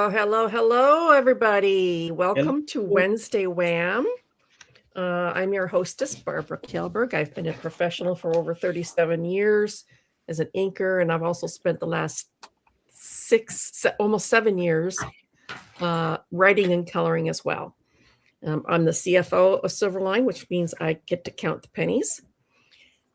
Hello, everybody. Welcome to Hello. Wednesday Wham. I'm your hostess, Barbara Kjellberg. I've been a professional for over 37 years as an inker, and I've also spent the last almost 7 years writing and coloring as well. I'm the CFO of Silverline, which means I get to count the pennies,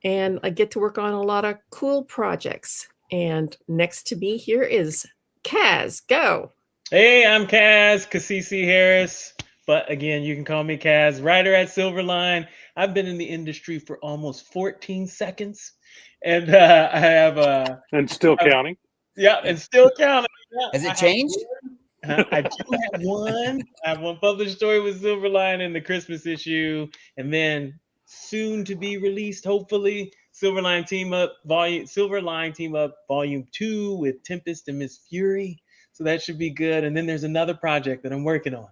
and I get to work on a lot of cool projects. And next to me here is Kaz. Go. Hey, I'm Kaz Cassisi Harris, but again, you can call me Kaz, writer at Silverline. I've been in the industry for almost 14 seconds, and I have and still counting. Yeah, and still counting. Yeah, Has it changed? I do have one. I have one published story with Silverline in the Christmas issue, and then soon to be released, hopefully, Silverline Team Up Volume 2 with Tempest and Miss Fury. So that should be good. And then there's another project that I'm working on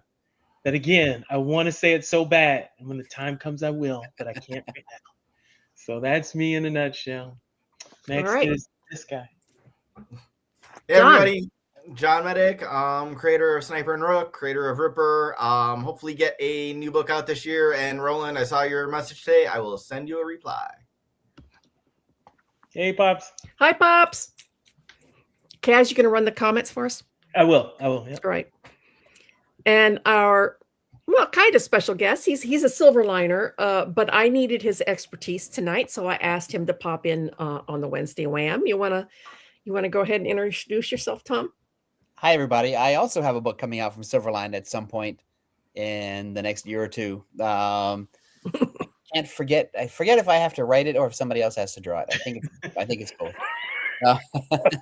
that, again, I want to say it so bad. And when the time comes, I will, but I can't right now. So that's me in a nutshell. Next is this guy. Hey, everybody. John Medic, creator of Sniper and Rook, creator of Ripper. Hopefully get a new book out this year. And Roland, I saw your message today. I will send you a reply. Hey, Pops. Hi, Pops. Kaz, you going to run the comments for us? I will. Yep. All right. And our, kind of special guest, he's a Silverliner, but I needed his expertise tonight, so I asked him to pop in on the Wednesday Wham. You wanna go ahead and introduce yourself, Tom? Hi, everybody. I also have a book coming out from Silverline at some point in the next year or two. Can't forget. I forget if I have to write it or if somebody else has to draw it. I think it's both.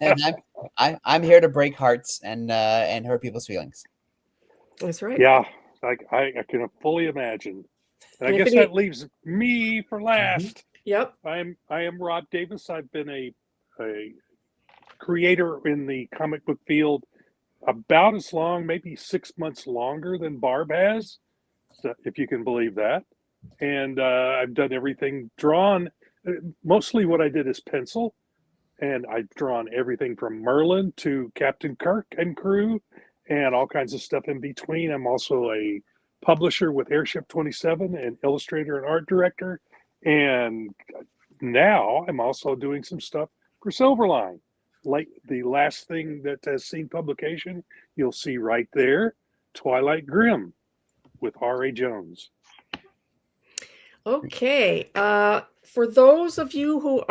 And I'm here to break hearts and hurt people's feelings. That's right. Yeah, I can fully imagine. And I guess that leaves me for last. Yep. I am Rob Davis. I've been a creator in the comic book field about as long, maybe 6 months longer than Barb has, so if you can believe that. And I've done everything drawn. Mostly what I did is pencil. And I've drawn everything from Merlin to Captain Kirk and crew and all kinds of stuff in between. I'm also a publisher with Airship 27 and illustrator and art director. And now I'm also doing some stuff for Silverline. Like the last thing that has seen publication, you'll see right there, Twilight Grim with R.A. Jones. Okay. For those of you who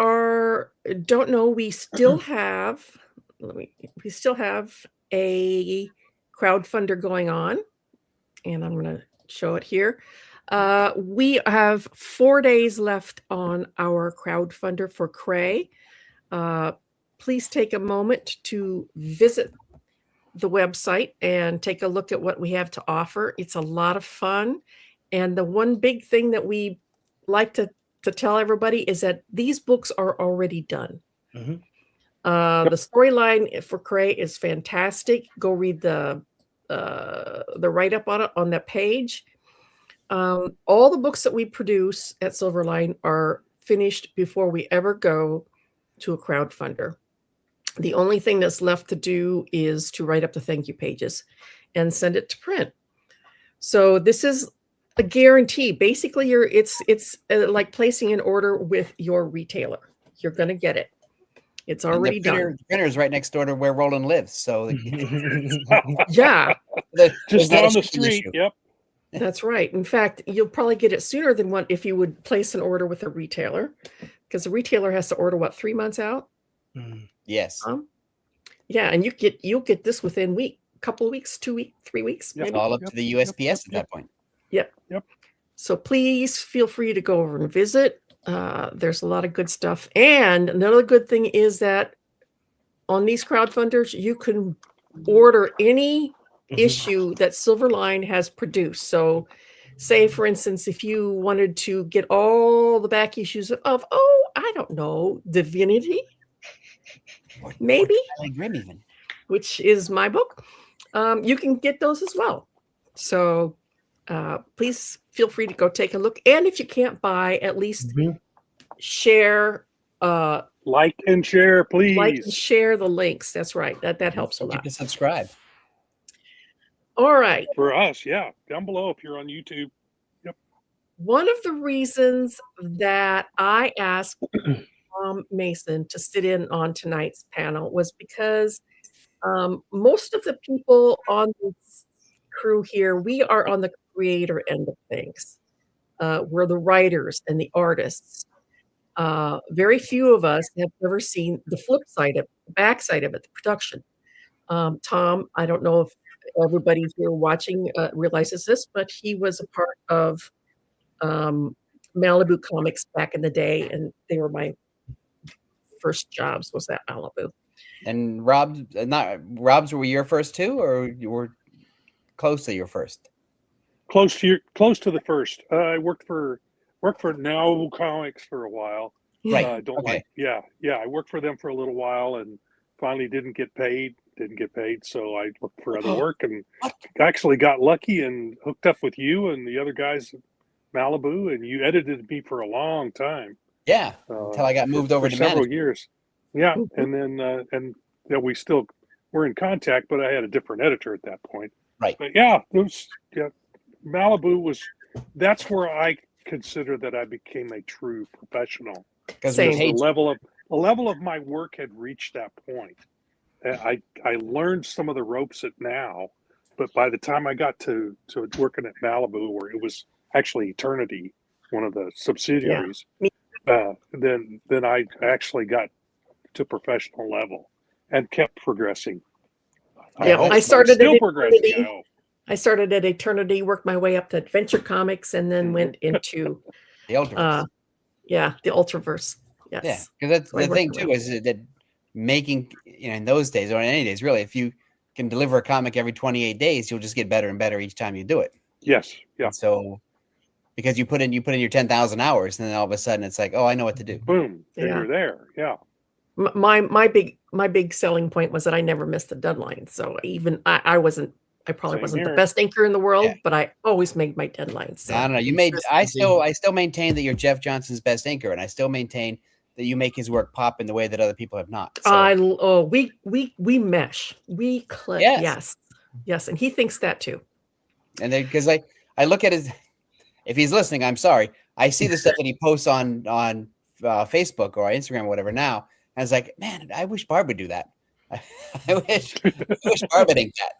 don't know, we still have a crowdfunder going on, and I'm going to show it here. We have 4 days left on our crowdfunder for Cray. Please take a moment to visit the website and take a look at what we have to offer. It's a lot of fun. And the one big thing that we like to tell everybody is that these books are already done. Mm-hmm. The storyline for Cray is fantastic. Go read the write-up on it on that page. All the books that we produce at Silverline are finished before we ever go to a crowdfunder. The only thing that's left to do is to write up the thank you pages and send it to print. So this is a guarantee. Basically, it's like placing an order with your retailer. You're going to get it. It's already done. The printer is right next door to where Roland lives. So yeah, just down the street. Yep, that's right. In fact, you'll probably get it sooner than if you would place an order with a retailer, because the retailer has to order 3 months out. Yes. Yeah, and you'll get this within couple of weeks, 2 weeks, 3 weeks. Yep. All up to the USPS at that point. Yep. So please feel free to go over and visit. There's a lot of good stuff. And another good thing is that on these crowdfunders, you can order any issue that Silverline has produced. So say, for instance, if you wanted to get all the back issues of I don't know, Divinity, maybe, which is my book, you can get those as well. So please feel free to go take a look. And if you can't buy, at least share. Like and share, please. Like and share the links. That's right. That helps a lot. You can subscribe. All right. For us, yeah. Down below if you're on YouTube. One of the reasons that I asked Mason to sit in on tonight's panel was because most of the people on this crew here, we are on the creator end of things. We're the writers and the artists. Very few of us have ever seen the flip side of the backside of it, the production. Tom, I don't know if everybody here watching realizes this, but he was a part of Malibu Comics back in the day, and they were my first jobs was at Malibu. And Rob's were your first too, or you were close to your first? Close to the first. I worked for Now Comics for a while. Right. I worked for them for a little while and finally didn't get paid. So I looked for other work and actually got lucky and hooked up with you and the other guys at Malibu, and you edited me for a long time. Yeah, until I got moved over to several management. years. Yeah, and then we're in contact, but I had a different editor at that point. Right. But Malibu that's where I consider that I became a true professional. Because Same. The level of my work had reached that point. I learned some of the ropes at Now, but by the time I got to working at Malibu, where it was actually Eternity, one of the subsidiaries, then I actually got to professional level and kept progressing. I started still at progressing. Eternity. I started at Eternity, worked my way up to Adventure Comics, and then went into the Ultraverse. The Ultraverse. Yes. Yeah, because that's So I the thing worked too, is that making, in those days or in any days really, if you can deliver a comic every 28 days, you'll just get better and better each time you do it. Yes. Yeah. And so because you put in your 10,000 hours, and then all of a sudden it's like, oh, I know what to do. Boom. You're there. Yeah. My big selling point was that I never missed the deadline. So even I probably Same wasn't here. the best inker in the world, Yeah. but I always made my deadlines. So. I don't know. I still maintain that you're Jeff Johnson's best inker, and I still maintain that you make his work pop in the way that other people have not. So. We mesh. We click. Yes. Yes. And he thinks that too. And because I look at his, if he's listening, I'm sorry. I see the stuff that he posts on Facebook or Instagram or whatever now. And it's like, man, I wish Barb would do that. I wish Barb would ink that.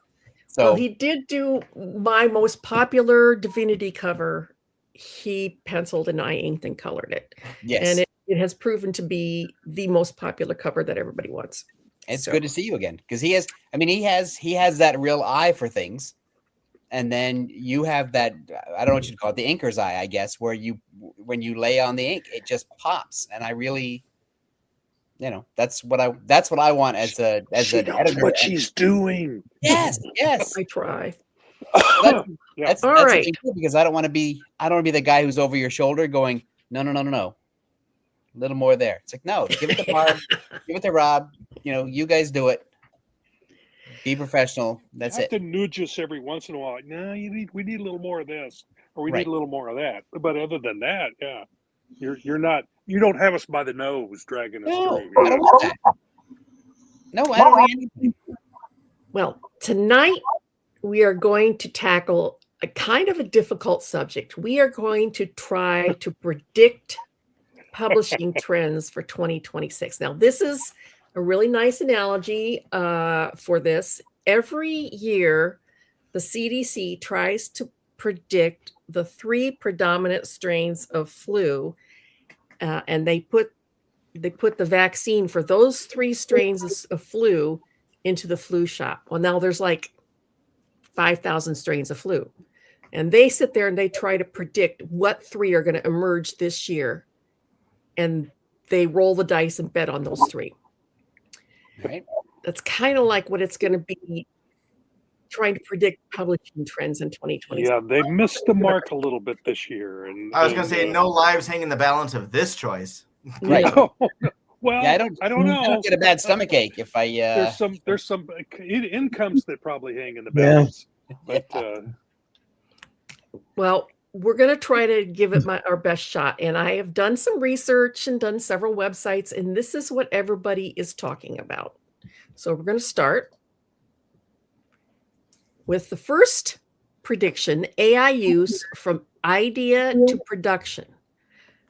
So Well, he did do my most popular Divinity cover. He penciled and I inked and colored it. yes, And it has proven to be the most popular cover that everybody wants. it's good to see you again, because he has that real eye for things. And then you have that, I don't know what you'd call it, the inker's eye, I guess, where when you lay on the ink, it just pops. And I really, that's what I want as an editor. What she's doing. Yes. I try. That's All the right. thing too, because I don't want to be the guy who's over your shoulder going, no. A little more there. It's like, no, give it to Barb, give it to Rob. You guys do it. Be professional. That's You it. have to nudge us every once in a while. No, we need a little more of this, or we Right. need a little more of that. But other than that, yeah, you don't have us by the nose dragging us No, through. I don't want that. No, I don't want anything. Well, tonight we are going to tackle a kind of a difficult subject. We are going to try to predict publishing trends for 2026. Now, this is a really nice analogy for this. Every year, the CDC tries to predict the 3 predominant strains of flu, and they put the vaccine for those 3 strains of flu into the flu shot. Well, now there's like 5,000 strains of flu, and they sit there and they try to predict what 3 are going to emerge this year, and they roll the dice and bet on those 3. Right? That's kind of like what it's going to be trying to predict publishing trends in 2020. Yeah, they missed the mark a little bit this year. And I was going to say, no lives hang in the balance of this choice. Right. Well, Yeah, I don't know. I don't get a bad stomach ache if I. There's some incomes that probably hang in the balance. But Well, we're going to try to give it our best shot. And I have done some research and done several websites, and this is what everybody is talking about. So we're going to start. with the first prediction, AI use from idea to production.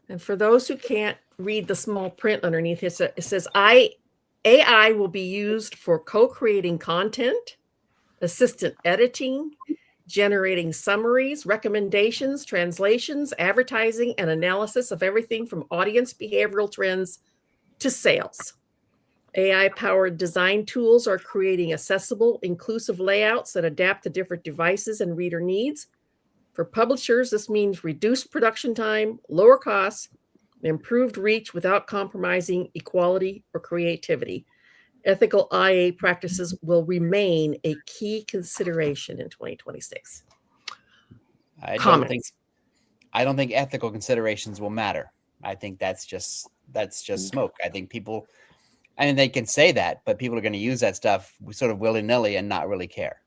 And for those who can't read the small print underneath, it says AI will be used for co-creating content, assistant editing, generating summaries, recommendations, translations, advertising, and analysis of everything from audience behavioral trends to sales. AI-powered design tools are creating accessible, inclusive layouts that adapt to different devices and reader needs. For publishers, this means reduced production time, lower costs, improved reach without compromising equality or creativity. Ethical IA practices will remain a key consideration in 2026. I don't think ethical considerations will matter. I think that's just smoke. I think people, I mean, they can say that, but people are going to use that stuff sort of willy-nilly and not really care.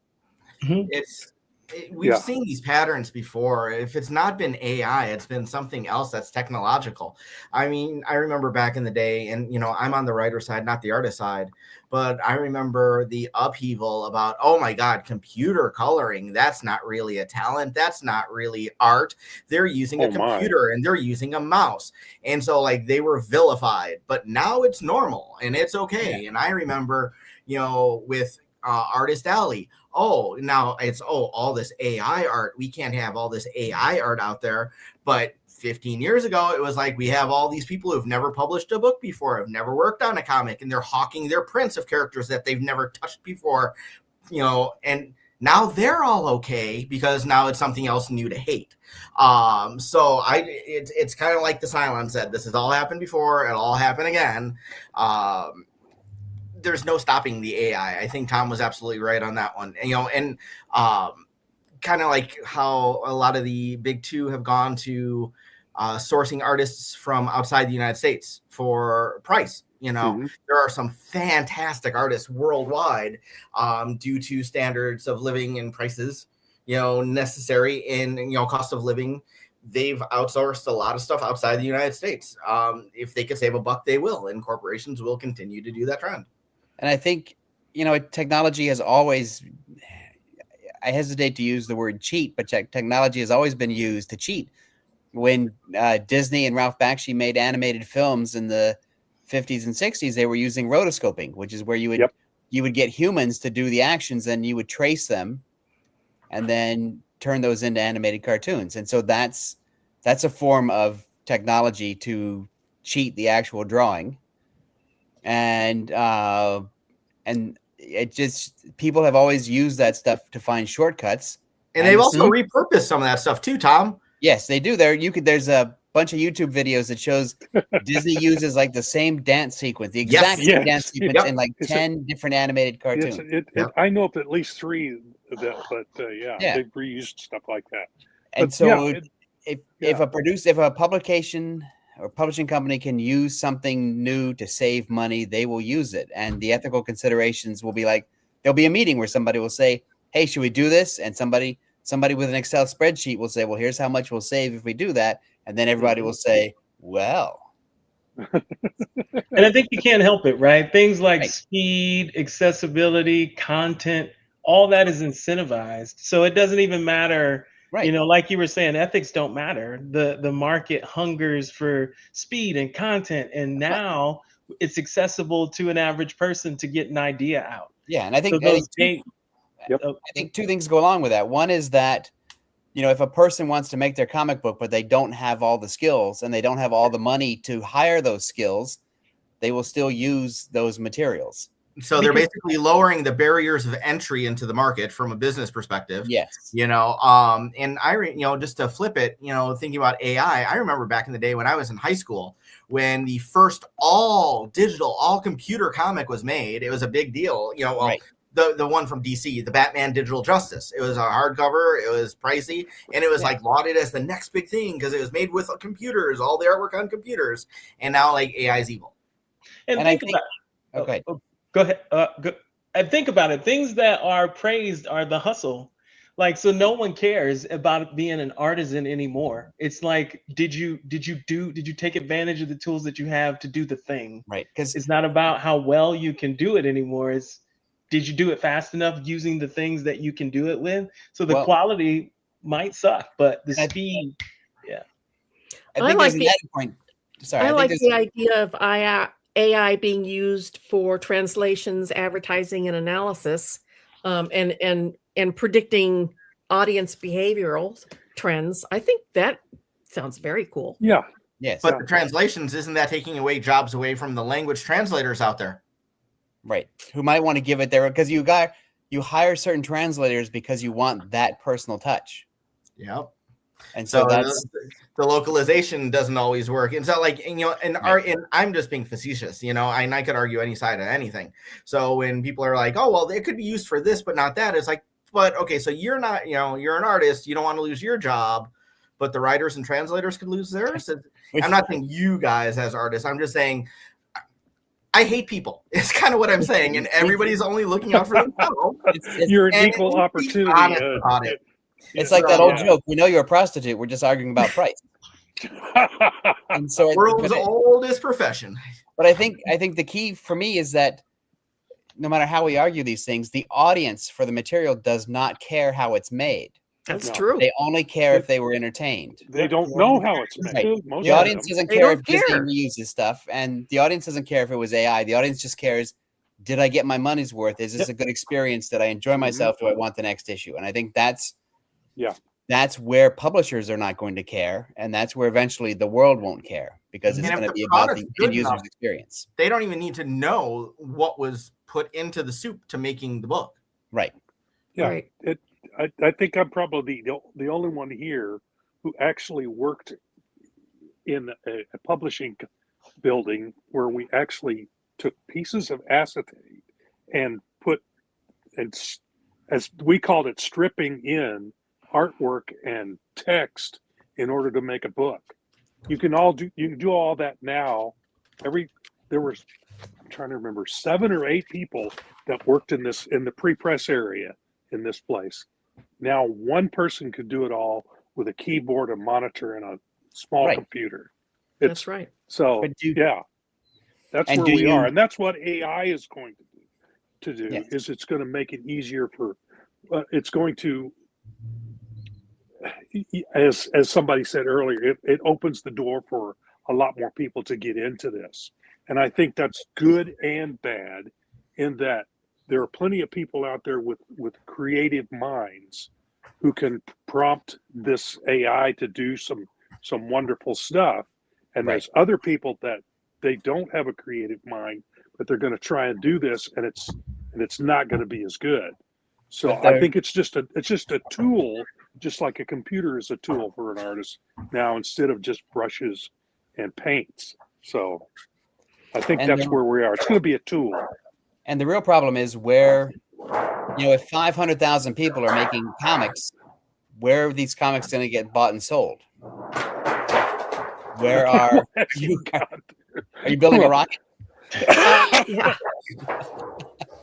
We've seen these patterns before. If it's not been AI, it's been something else that's technological. I mean, I remember back in the day, and I'm on the writer side, not the artist side, but I remember the upheaval about, oh my God, computer coloring. That's not really a talent. That's not really art. They're using a computer and they're using a mouse. And so they were vilified, but now it's normal and it's okay. Yeah. And I remember, with Artist Alley. Oh, now it's all this AI art. We can't have all this AI art out there. But 15 years ago, it was like we have all these people who've never published a book before, have never worked on a comic, and they're hawking their prints of characters that they've never touched before, and now they're all okay because now it's something else new to hate. So it's kind of like the Cylon said, this has all happened before, it'll all happen again. There's no stopping the AI. I think Tom was absolutely right on that one. And kind of like how a lot of the big two have gone to sourcing artists from outside the United States for price. There are some fantastic artists worldwide due to standards of living and prices, necessary in, cost of living. They've outsourced a lot of stuff outside the United States. If they could save a buck, they will, and corporations will continue to do that trend. And I think, technology has always, I hesitate to use the word cheat, but technology has always been used to cheat. When Disney and Ralph Bakshi made animated films in the 50s and 60s, they were using rotoscoping, which is where you would get humans to do the actions and you would trace them and then turn those into animated cartoons. And so that's a form of technology to cheat the actual drawing. And it just, people have always used that stuff to find shortcuts. And they've also repurposed some of that stuff too, Tom. Yes, they do. There's a bunch of YouTube videos that shows Disney uses the same dance sequence, the exact same dance sequence in 10 different animated cartoons. I know of at least 3 of that, but they've reused stuff like that. And if a publication or publishing company can use something new to save money, they will use it. And the ethical considerations will be there'll be a meeting where somebody will say, hey, should we do this? And somebody with an Excel spreadsheet will say, well, here's how much we'll save if we do that. And then everybody will say, well. And I think you can't help it, right? Things like speed, accessibility, content, all that is incentivized. So it doesn't even matter. Right. Like you were saying, ethics don't matter. The market hungers for speed and content. And now it's accessible to an average person to get an idea out. Yeah. And I think, I think 2 things go along with that. One is that, if a person wants to make their comic book, but they don't have all the skills and they don't have all the money to hire those skills, they will still use those materials. So they're basically lowering the barriers of entry into the market from a business perspective. Yes. And I, just to flip it, thinking about AI, I remember back in the day when I was in high school, when the first all digital, all computer comic was made, it was a big deal, the one from DC, the Batman Digital Justice. It was a hardcover, it was pricey, and it was lauded as the next big thing because it was made with computers, all the artwork on computers. And now AI is evil. And think about okay. Go ahead. I think about it. Things that are praised are the hustle. So no one cares about being an artisan anymore. It's did you take advantage of the tools that you have to do the thing? Right. Because it's not about how well you can do it anymore. It's did you do it fast enough using the things that you can do it with? So the Well- quality might suck, but the I- speed, yeah. I I think like there's an the- added point. Sorry, I think like there's- the idea of AI being used for translations, advertising, and analysis, and predicting audience behavioral trends. I think that sounds very cool. Yeah. Yes, But the translations, isn't that taking away jobs away from the language translators out there? right. Who might want to give it there because you hire certain translators because you want that personal touch, Yep. and so So that's the localization doesn't always work. It's not like, and I'm just being facetious, and I could argue any side of anything. So when people are like, oh, well, it could be used for this, but not that, it's like, but okay, so you're not, you're an artist, you don't want to lose your job, but the writers and translators could lose theirs. I'm not saying you guys as artists, I'm just saying I hate people. It's kind of what I'm saying, and everybody's only looking out for themselves. You're an And equal be opportunity. honest about it. it's like that old Yeah. joke. We know you're a prostitute. We're just arguing about price. And so, World's oldest profession. but I think the key for me is that no matter how we argue these things, the audience for the material does not care how it's made. That's No. true. They only care if they were entertained. They don't know how it's made. Right. Most The of audience them. doesn't They care if don't Disney care. reuses stuff, and the audience doesn't care if it was AI. The audience just cares, did I get my money's worth? Is this a good experience? Did I enjoy myself? Do I want the next issue? And I think that's where publishers are not going to care, and that's where eventually the world won't care because it's And if going to the be about product's the good end user's enough, experience. They don't even need to know what was put into the soup to making the book. Right. Yeah. Right. I think I'm probably the only one here who actually worked in a publishing building where we actually took pieces of acetate and put, as we called it, stripping in artwork and text in order to make a book. You can do all that now. There was, I'm trying to remember, 7 or 8 people that worked in the pre-press area in this place. Now one person could do it all with a keyboard, a monitor, and a small Right. computer. That's right. So But do- yeah, that's and where do we you- are, and that's what AI is going to do. Yes. Is it's going to make it easier for, it's going to, as somebody said earlier, it opens the door for a lot more people to get into this, and I think that's good and bad, in that there are plenty of people out there with creative minds who can prompt this AI to do some wonderful stuff. And there's other people that they don't have a creative mind, but they're going to try and do this, and it's not going to be as good. So But I think it's just a tool, just like a computer is a tool for an artist now, instead of just brushes and paints. So I think And that's then- where we are. It's going to be a tool. And the real problem is where, if 500,000 people are making comics, where are these comics going to get bought and sold? Where are you? Are you building a rocket? Yeah.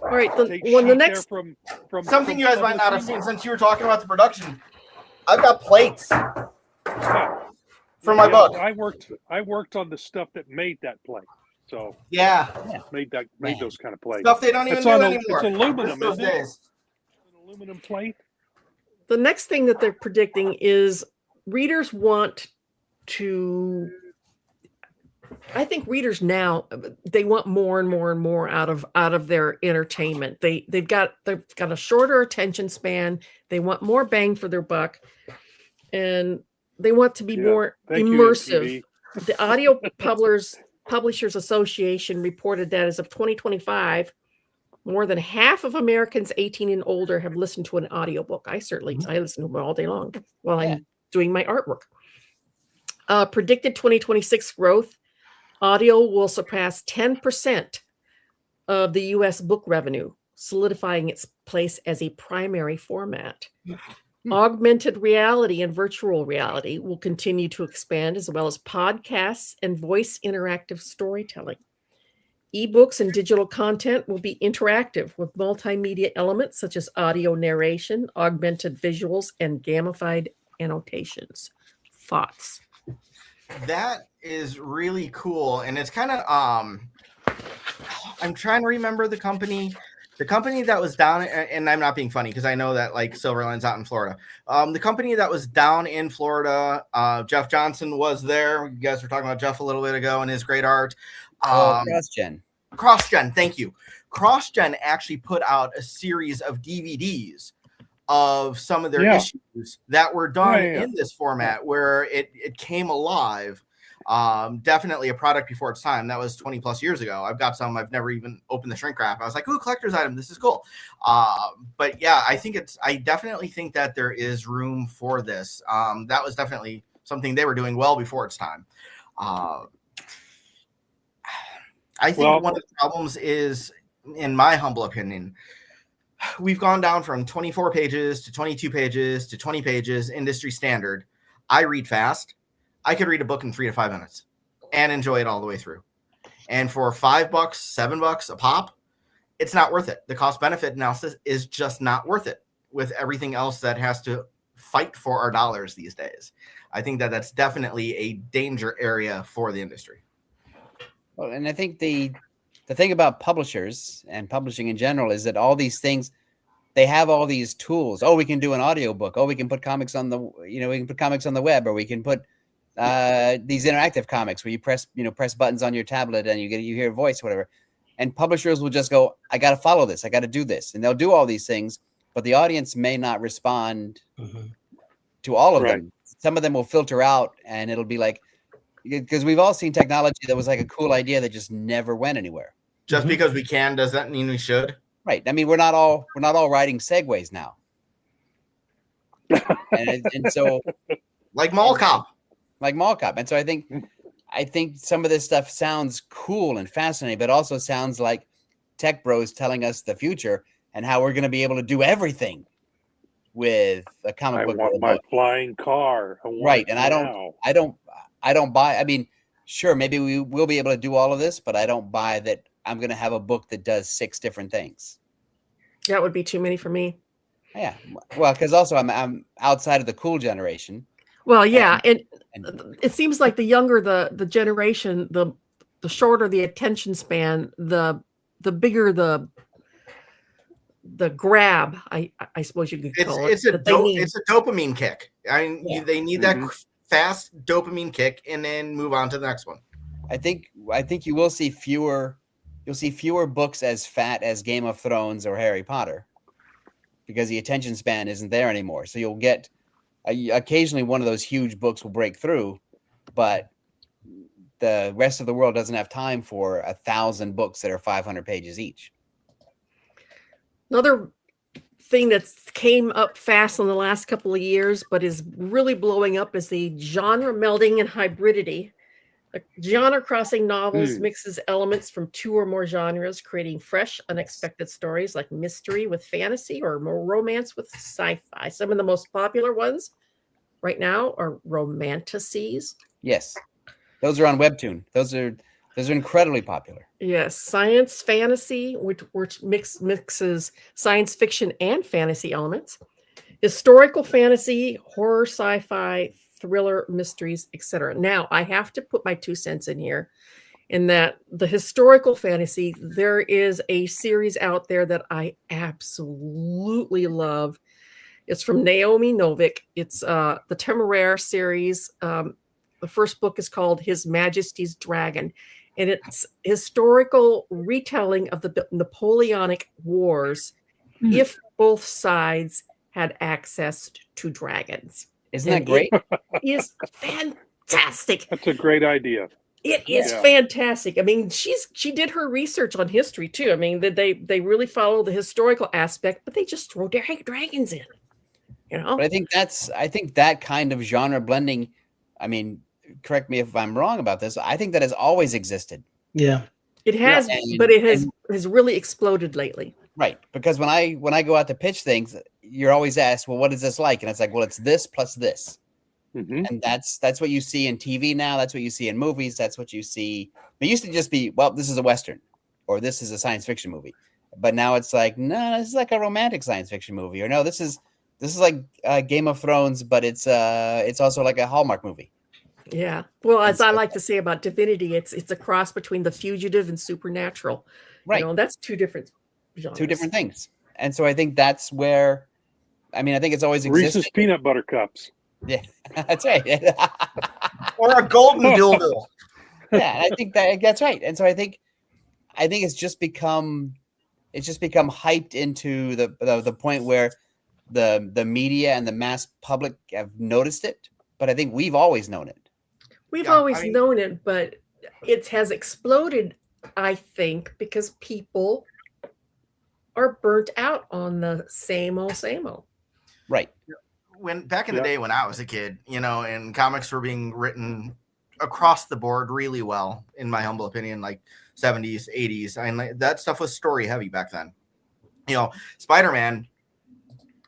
All right. Take When the sheet there next from Something you guys might not have publishing. seen, since you were talking about the production, I've got plates Yeah. for my Yeah, book. I worked on the stuff that made that plate. So Yeah, made those kind of plates. stuff they don't even It's do on anymore. it's aluminum, Those isn't it? days. An aluminum plate. the next thing that they're predicting is readers want to. I think readers now, they want more and more and more out of their entertainment. They've got a shorter attention span. They want more bang for their buck, and they want to be Yeah. more Thank you, immersive. MTV. The Audio Publishers Association reported that as of 2025, more than half of Americans 18 and older have listened to an audiobook. I listen to them all day long while I'm doing my artwork. Predicted 2026 growth, audio will surpass 10% of the U.S. book revenue, solidifying its place as a primary format. Augmented reality and virtual reality will continue to expand, as well as podcasts and voice interactive storytelling. Ebooks and digital content will be interactive with multimedia elements such as audio narration, augmented visuals, and gamified annotations. Thoughts? That is really cool, and it's kind of I'm trying to remember the company. The company that was down, and I'm not being funny because I know that like Silverline's out in Florida. The company that was down in Florida, Jeff Johnson was there. You guys were talking about Jeff a little bit ago and his great art. CrossGen. CrossGen, thank you. CrossGen actually put out a series of DVDs of some of their issues that were done in this format where it came alive. Definitely a product before its time. That was 20 plus years ago. I've got some. I've never even opened the shrink wrap. I was like, ooh, collector's item. This is cool. But yeah, I definitely think that there is room for this. That was definitely something they were doing well before its time. I think one of the problems is, in my humble opinion, we've gone down from 24 pages to 22 pages to 20 pages, industry standard. I read fast. I could read a book in 3 to 5 minutes and enjoy it all the way through. And for $5, $7 a pop, it's not worth it. The cost benefit analysis is just not worth it with everything else that has to fight for our dollars these days. I think that that's definitely a danger area for the industry. Well, and I think the thing about publishers and publishing in general is that all these things, they have all these tools. Oh, we can do an audiobook. Oh, we can put comics on the, we can put comics on the web, or we can put these interactive comics where you press buttons on your tablet and you hear a voice, whatever. And publishers will just go, I got to follow this. I got to do this. And they'll do all these things, but the audience may not respond to all of them. Some of them will filter out, and it'll be like, because we've all seen technology that was like a cool idea that just never went anywhere. Just because we can, does that mean we should? Right. I mean, we're not all riding segways now. and so like Mall Cop. And so I think some of this stuff sounds cool and fascinating, but also sounds like tech bros telling us the future and how we're going to be able to do everything with a comic book. I want my flying car. Right. And I don't buy, I mean, sure, maybe we will be able to do all of this, but I don't buy that I'm going to have a book that does 6 different things. That would be too many for me. Yeah. Well, because also I'm outside of the cool generation. Well, yeah. And it seems like the younger the generation, the shorter the attention span, the bigger the grab, I suppose you could call it. It's a dopamine kick. I mean, they need that fast dopamine kick and then move on to the next one. I think you will see fewer books as fat as Game of Thrones or Harry Potter, because the attention span isn't there anymore. So you'll get occasionally one of those huge books will break through, but the rest of the world doesn't have time for 1,000 books that are 500 pages each. Another thing that's came up fast in the last couple of years, but is really blowing up, is the genre melding and hybridity. Genre crossing novels mixes elements from 2 or more genres, creating fresh, unexpected stories like mystery with fantasy or more romance with sci-fi. Some of the most popular ones right now are romanticies. Yes, those are on Webtoon. Those are incredibly popular. Yes, science fantasy, which mixes science fiction and fantasy elements. Historical fantasy, horror, sci-fi, thriller, mysteries, etc. Now, I have to put my 2 cents in here, in that the historical fantasy, there is a series out there that I absolutely love. It's from Naomi Novik. It's the Temeraire series. The first book is called His Majesty's Dragon, and it's historical retelling of the Napoleonic Wars if both sides had access to dragons. Isn't that great? It is fantastic. That's a great idea. It is fantastic. I mean, she did her research on history too. I mean, they really follow the historical aspect, but they just throw dragons in. But I think that kind of genre blending, I mean, correct me if I'm wrong about this, I think that has always existed. Yeah. It has, but it has really exploded lately. Right. Because when I go out to pitch things, you're always asked, well, what is this like? And it's like, well, it's this plus this. And that's what you see in TV now. That's what you see in movies. That's what you see. It used to just be, well, this is a Western or this is a science fiction movie. But now it's like, no, this is like a romantic science fiction movie. Or no, this is like Game of Thrones, but it's also like a Hallmark movie. Yeah. Well, as I like to say about Divinity, it's a cross between The Fugitive and Supernatural. Right. That's 2 different genres. Two different things. And so I think that's where, I mean, I think it's always existed. Reese's peanut butter cups. Yeah, that's right. Or a golden dildo. Yeah, and I think that's right. And so I think it's just become hyped into the point where the media and the mass public have noticed it. But I think we've always known it. We've Yeah, always known it, but it has exploded, I think, because people are burnt out on the same old, same old. Right. When back in the day when I was a kid, and comics were being written across the board really well, in my humble opinion, like 70s, 80s. I mean, that stuff was story heavy back then. Spider-Man,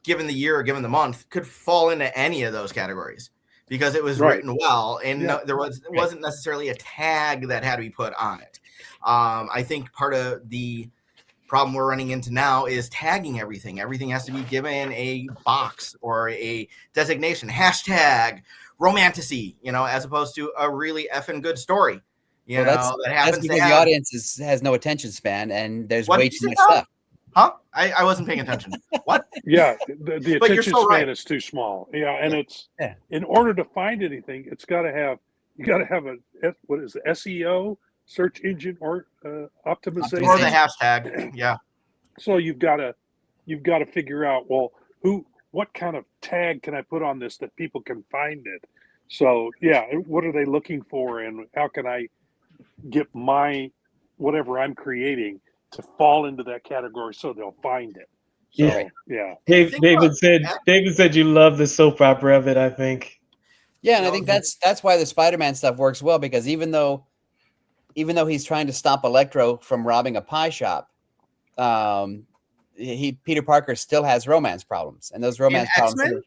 given the year or given the month, could fall into any of those categories because it was written well, and there wasn't necessarily a tag that had to be put on it. I think part of the problem we're running into now is tagging everything. Everything has to be given a box or a designation, hashtag romantasy, as opposed to a really effing good story. That happens that's because the audience has no attention span, and there's way too much stuff. Huh? I wasn't paying attention. What? Yeah, the attention span is too small. Yeah, and it's in order to find anything, you got to have a what is it, SEO, search engine or optimization, or the hashtag. Yeah. So you've got to figure out, well, what kind of tag can I put on this that people can find it? So what are they looking for, and how can I get my whatever I'm creating to fall into that category so they'll find it? So, David said you love the soap opera of it, I think. Yeah, and I think that's why the Spider-Man stuff works well, because even though he's trying to stop Electro from robbing a pie shop, Peter Parker still has romance problems, and those romance problems. X-Men?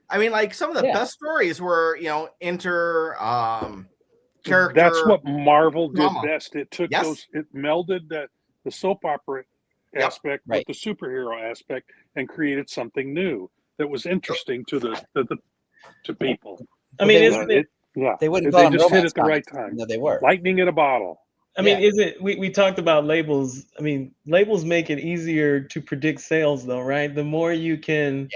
I mean, like some of the best stories were, character. That's what Marvel did best. It took it melded the soap opera aspect with the superhero aspect and created something new that was interesting to people. I mean, they wouldn't they just hit at the right time. No, they were lightning in a bottle. I mean, we talked about labels. I mean, labels make it easier to predict sales, though, right? The more you can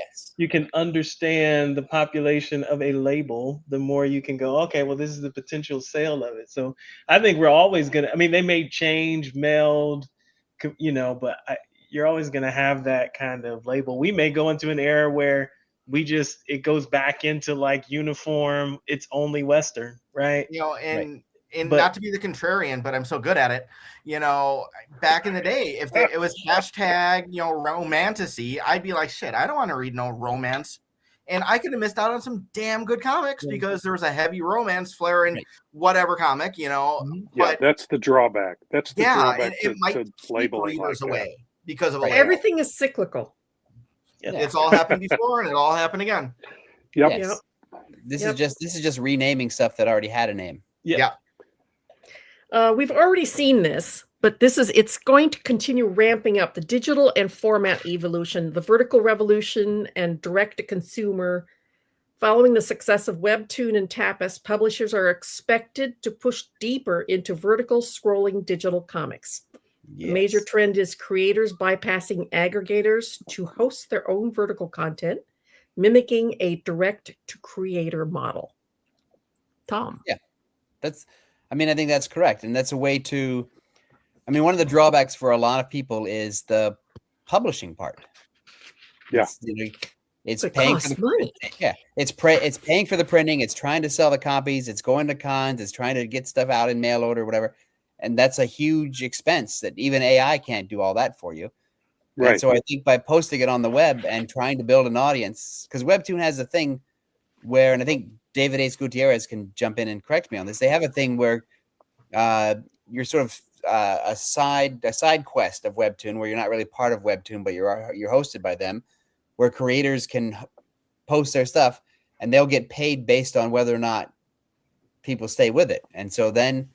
understand the population of a label, the more you can go, okay, well, this is the potential sale of it. So I think we're always gonna. I mean, they may change, meld, but you're always gonna have that kind of label. We may go into an era where it goes back into like uniform. It's only Western, right? And not to be the contrarian, but I'm so good at it. Back in the day, if it was hashtag, romantasy, I'd be like, shit, I don't want to read no romance. And I could have missed out on some damn good comics because there was a heavy romance flare in whatever comic, But that's the drawback. That's the drawback it might to label it like away because of everything is cyclical. It's all happened before and it all happened again. Yep. Yes. This is just renaming stuff that already had a name. Yeah. We've already seen this, but it's going to continue ramping up the digital and format evolution, the vertical revolution, and direct-to-consumer. Following the success of Webtoon and Tapas, publishers are expected to push deeper into vertical scrolling digital comics. Yes. The major trend is creators bypassing aggregators to host their own vertical content, mimicking a direct-to-creator model. Tom? Yeah, I think that's correct. And that's a way to, one of the drawbacks for a lot of people is the publishing part. Yeah. It's it paying costs for the money. Yeah. It's paying for the printing. It's trying to sell the copies. It's going to cons. It's trying to get stuff out in mail order, whatever. And that's a huge expense that even AI can't do all that for you. Right. And so I think by posting it on the web and trying to build an audience, because Webtoon has a thing where, and I think David Ace Gutierrez can jump in and correct me on this. They have a thing where you're sort of a side quest of Webtoon, where you're not really part of Webtoon, but you're hosted by them, where creators can post their stuff and they'll get paid based on whether or not people stay with it. And so then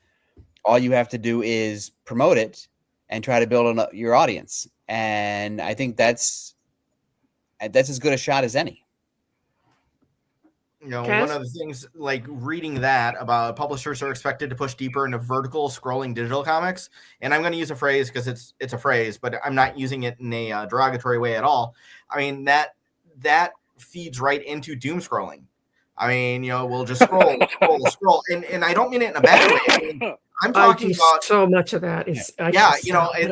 all you have to do is promote it and try to build your audience. And I think that's as good a shot as any. One Cass? of the things, like reading that about publishers are expected to push deeper into vertical scrolling digital comics, and I'm going to use a phrase because it's a phrase, but I'm not using it in a derogatory way at all. I mean that feeds right into doom scrolling. I mean, we'll just scroll, and I don't mean it in a bad way. I mean, I'm I talking do about so much of that.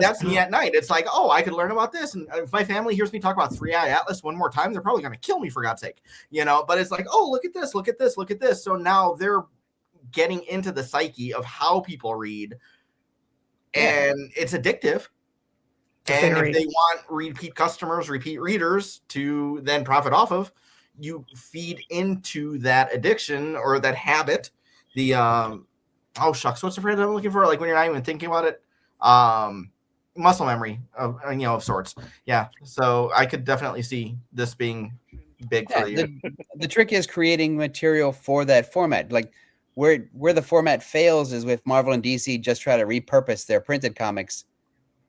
that's me at night. It's like, oh, I could learn about this, and if my family hears me talk about 3-Eye Atlas one more time, they're probably going to kill me, for God's sake. But it's like, oh, look at this, look at this, look at this. So now they're getting into the psyche of how people read, and it's addictive. And if they want repeat customers, repeat readers to then profit off of, you feed into that addiction or that habit. The oh shucks, what's the phrase I'm looking for? Like when you're not even thinking about it, muscle memory of sorts. Yeah. So I could definitely see this being big for you. The trick is creating material for that format. Like where the format fails is with Marvel and DC just try to repurpose their printed comics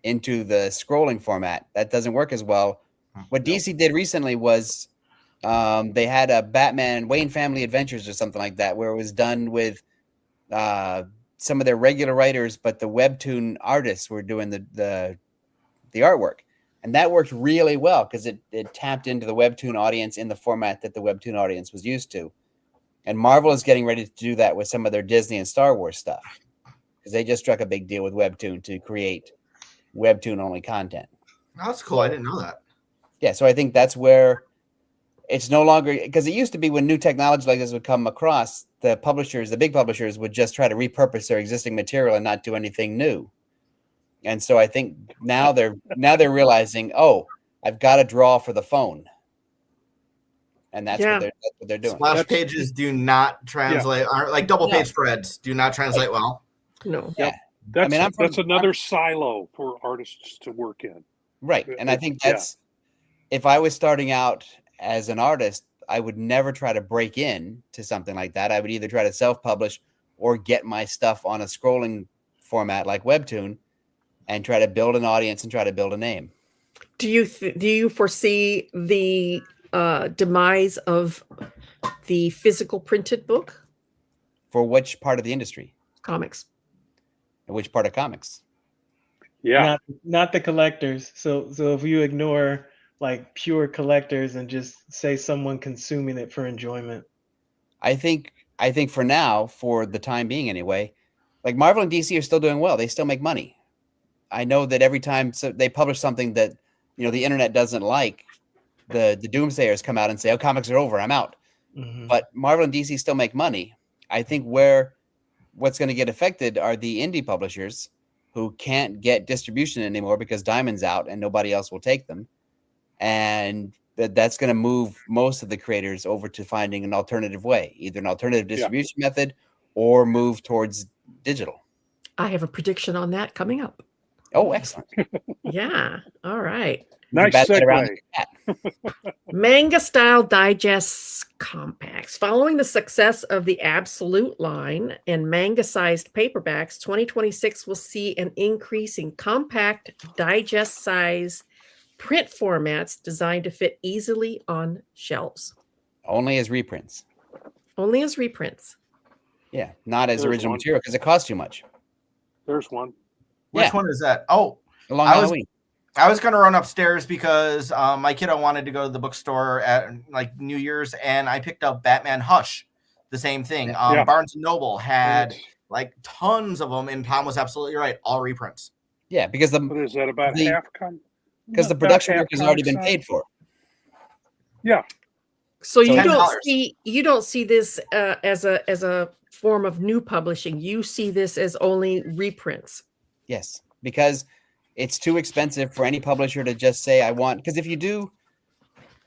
into the scrolling format. That doesn't work as well. What DC did recently was they had a Batman Wayne Family Adventures or something like that, where it was done with some of their regular writers, but the webtoon artists were doing the artwork, and that worked really well because it tapped into the webtoon audience in the format that the webtoon audience was used to. And Marvel is getting ready to do that with some of their Disney and Star Wars stuff because they just struck a big deal with webtoon to create webtoon only content. That's cool. I didn't know that. Yeah, so I think that's where it's no longer, because it used to be when new technology like this would come across, the big publishers would just try to repurpose their existing material and not do anything new. And so I think now they're realizing, oh, I've got to draw for the phone. And that's what they're doing. Splash pages do not translate, like double page spreads do not translate well. No. Yeah. That's another silo for artists to work in. Right. And I think that's, if I was starting out as an artist, I would never try to break in to something like that. I would either try to self-publish or get my stuff on a scrolling format like Webtoon and try to build an audience and try to build a name. Do you foresee the demise of the physical printed book? For which part of the industry? Comics. And which part of comics? Yeah. Not the collectors. So if you ignore like pure collectors and just say someone consuming it for enjoyment. I think for now, for the time being anyway, like Marvel and DC are still doing well. They still make money. I know that every time they publish something that the internet doesn't like, the doomsayers come out and say, "Oh, comics are over. I'm out." Mm-hmm. But Marvel and DC still make money. I think what's going to get affected are the indie publishers who can't get distribution anymore because Diamond's out and nobody else will take them. And that's going to move most of the creators over to finding an alternative way, either an alternative distribution method or move towards digital. I have a prediction on that coming up. Oh, excellent. Yeah. All right. Nice segue. Manga style digests compacts. Following the success of the Absolute line and manga sized paperbacks, 2026 will see an increase in compact digest size print formats designed to fit easily on shelves. Only as reprints. Only as reprints. Yeah, not as original material because it costs too much. There's one. Which one is that? Oh, Along Halloween. I was going to run upstairs because my kiddo wanted to go to the bookstore at like New Year's, and I picked up Batman Hush, the same thing. Barnes & Noble had like tons of them, and Tom was absolutely right, all reprints. Yeah, because what is that, about half? Because the production work has already been paid for. Yeah. So you don't see this as a form of new publishing. You see this as only reprints. Yes, because it's too expensive for any publisher to just say, I want, because if you do,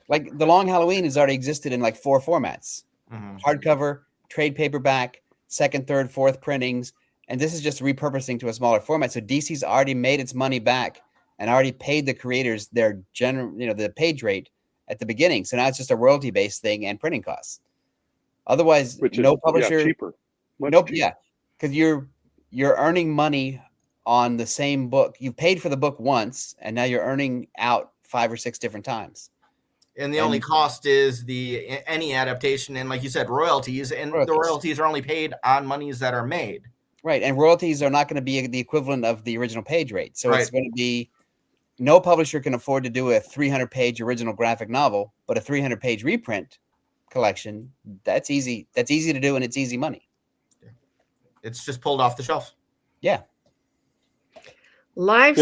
like the Long Halloween has already existed in like 4 formats, hardcover, trade paperback, 2nd, 3rd, 4th printings. And this is just repurposing to a smaller format. So DC's already made its money back and already paid the creators their the page rate at the beginning. So now it's just a royalty based thing and printing costs. Otherwise, no publisher, cheaper. Nope. Yeah. Cause you're earning money on the same book. You've paid for the book once, and now you're earning out 5 or 6 different times. And the only cost is any adaptation and, like you said, royalties. And the royalties are only paid on monies that are made. Right. And royalties are not going to be the equivalent of the original page rate. So it's going to be, no publisher can afford to do a 300-page original graphic novel, but a 300-page reprint collection, that's easy. That's easy to do, and it's easy money. It's just pulled off the shelf. Yeah. Live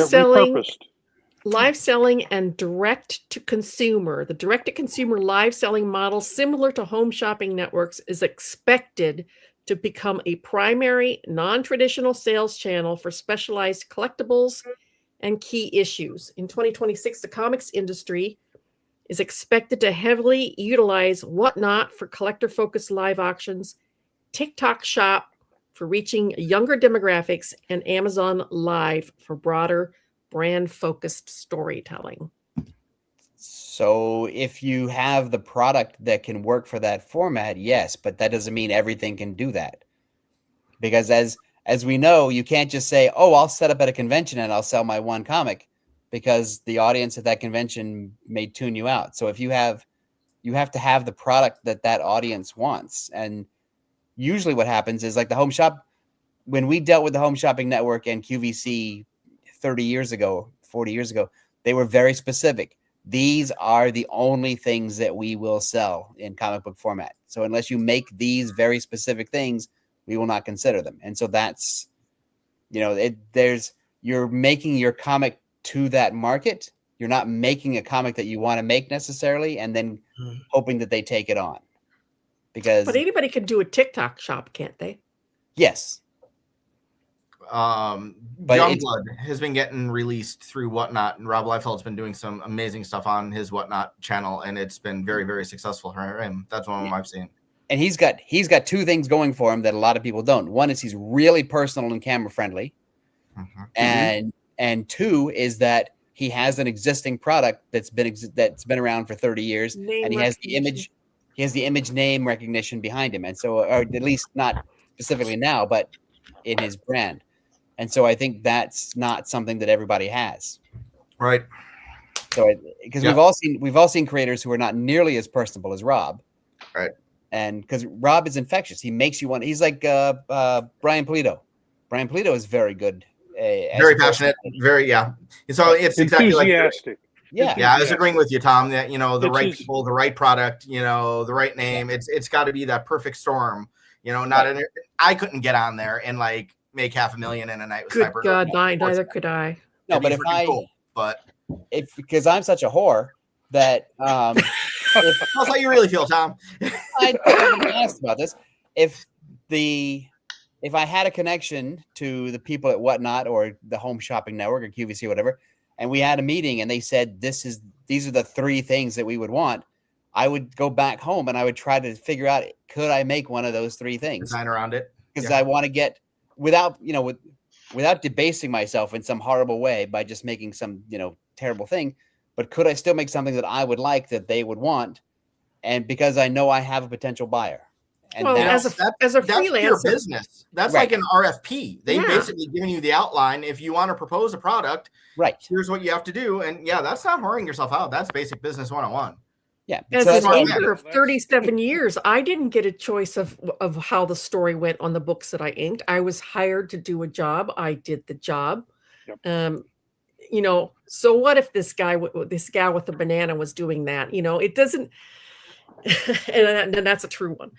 selling and direct to consumer. The direct to consumer live selling model, similar to home shopping networks, is expected to become a primary non-traditional sales channel for specialized collectibles and key issues. In 2026, the comics industry is expected to heavily utilize Whatnot for collector-focused live auctions, TikTok Shop for reaching younger demographics, and Amazon Live for broader brand-focused storytelling. So if you have the product that can work for that format, yes, but that doesn't mean everything can do that. Because as we know, you can't just say, oh, I'll set up at a convention and I'll sell my one comic, because the audience at that convention may tune you out. So if you have to have the product that audience wants. And usually what happens is, like the home shop, when we dealt with the Home Shopping Network and QVC 30 years ago, 40 years ago, they were very specific. These are the only things that we will sell in comic book format. So unless you make these very specific things, we will not consider them. And so that's, you're making your comic to that market. You're not making a comic that you want to make necessarily, and then hoping that they take it on. But anybody could do a TikTok shop, can't they? Yes. Youngblood has been getting released through Whatnot, and Rob Liefeld's been doing some amazing stuff on his Whatnot channel, and it's been very, very successful for him. That's one of them I've seen. And he's got two things going for him that a lot of people don't. One is he's really personal and camera friendly, and two is that he has an existing product that's been around for 30 years, and he has the image name recognition behind him, and so, or at least not specifically now, but in his brand. And so I think that's not something that everybody has. Right. So because we've all seen creators who are not nearly as personable as Rob. Right. And because Rob is infectious, he makes you want. He's like Brian Polito. Brian Polito is very good. Very passionate. It's exactly like. I was agreeing with you, Tom, that, the right people, the right product, the right name. It's got to be that perfect storm. I couldn't get on there and make $500,000 in a night with Sniper. Good God, neither could I. No, but because I'm such a whore that that's how you really feel, Tom. I asked about this. If I had a connection to the people at Whatnot or the Home Shopping Network or QVC or whatever, and we had a meeting and they said these are the three things that we would want, I would go back home and I would try to figure out, could I make one of those three things? Design around it. Because I want to get, without debasing myself in some horrible way by just making some, terrible thing, but could I still make something that I would like, that they would want? And because I know I have a potential buyer. And as a freelancer, your business. That's like an RFP. They basically giving you the outline. If you want to propose a product, here's what you have to do. And that's not whoring yourself out. That's basic business 101. Yeah. As an inker of 37 years, I didn't get a choice of how the story went on the books that I inked. I was hired to do a job. I did the job. Yep. So what if this gal with the banana was doing that? It doesn't. And that's a true one.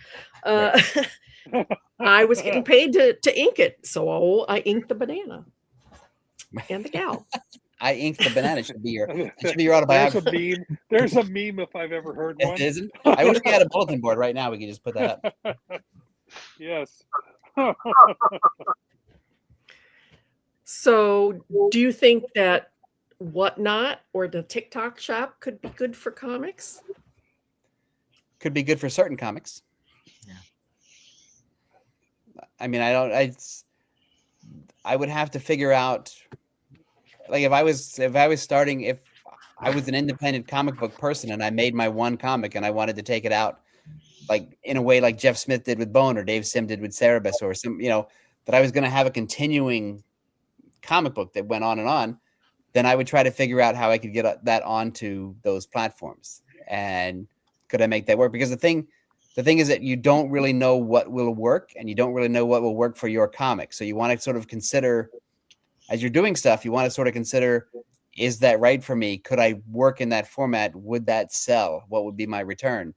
I was getting paid to ink it, so I inked the banana and the gal. I inked the banana. It should be your autobiography. There's a meme if I've ever heard one. It isn't. I wish we had a bulletin board right now. We could just put that up. Yes. So, do you think that Whatnot or the TikTok shop could be good for comics? Could be good for certain comics. Yeah. I mean, I would have to figure out, like, if I was an independent comic book person and I made my one comic and I wanted to take it out, like in a way like Jeff Smith did with Bone or Dave Sim did with Cerebus, or some, that I was going to have a continuing comic book that went on and on, then I would try to figure out how I could get that onto those platforms. and could I make that work? Because the thing is that you don't really know what will work, and you don't really know what will work for your comic. So you want to sort of consider, as you're doing stuff, you want to sort of consider, is that right for me? Could I work in that format? Would that sell? What would be my return?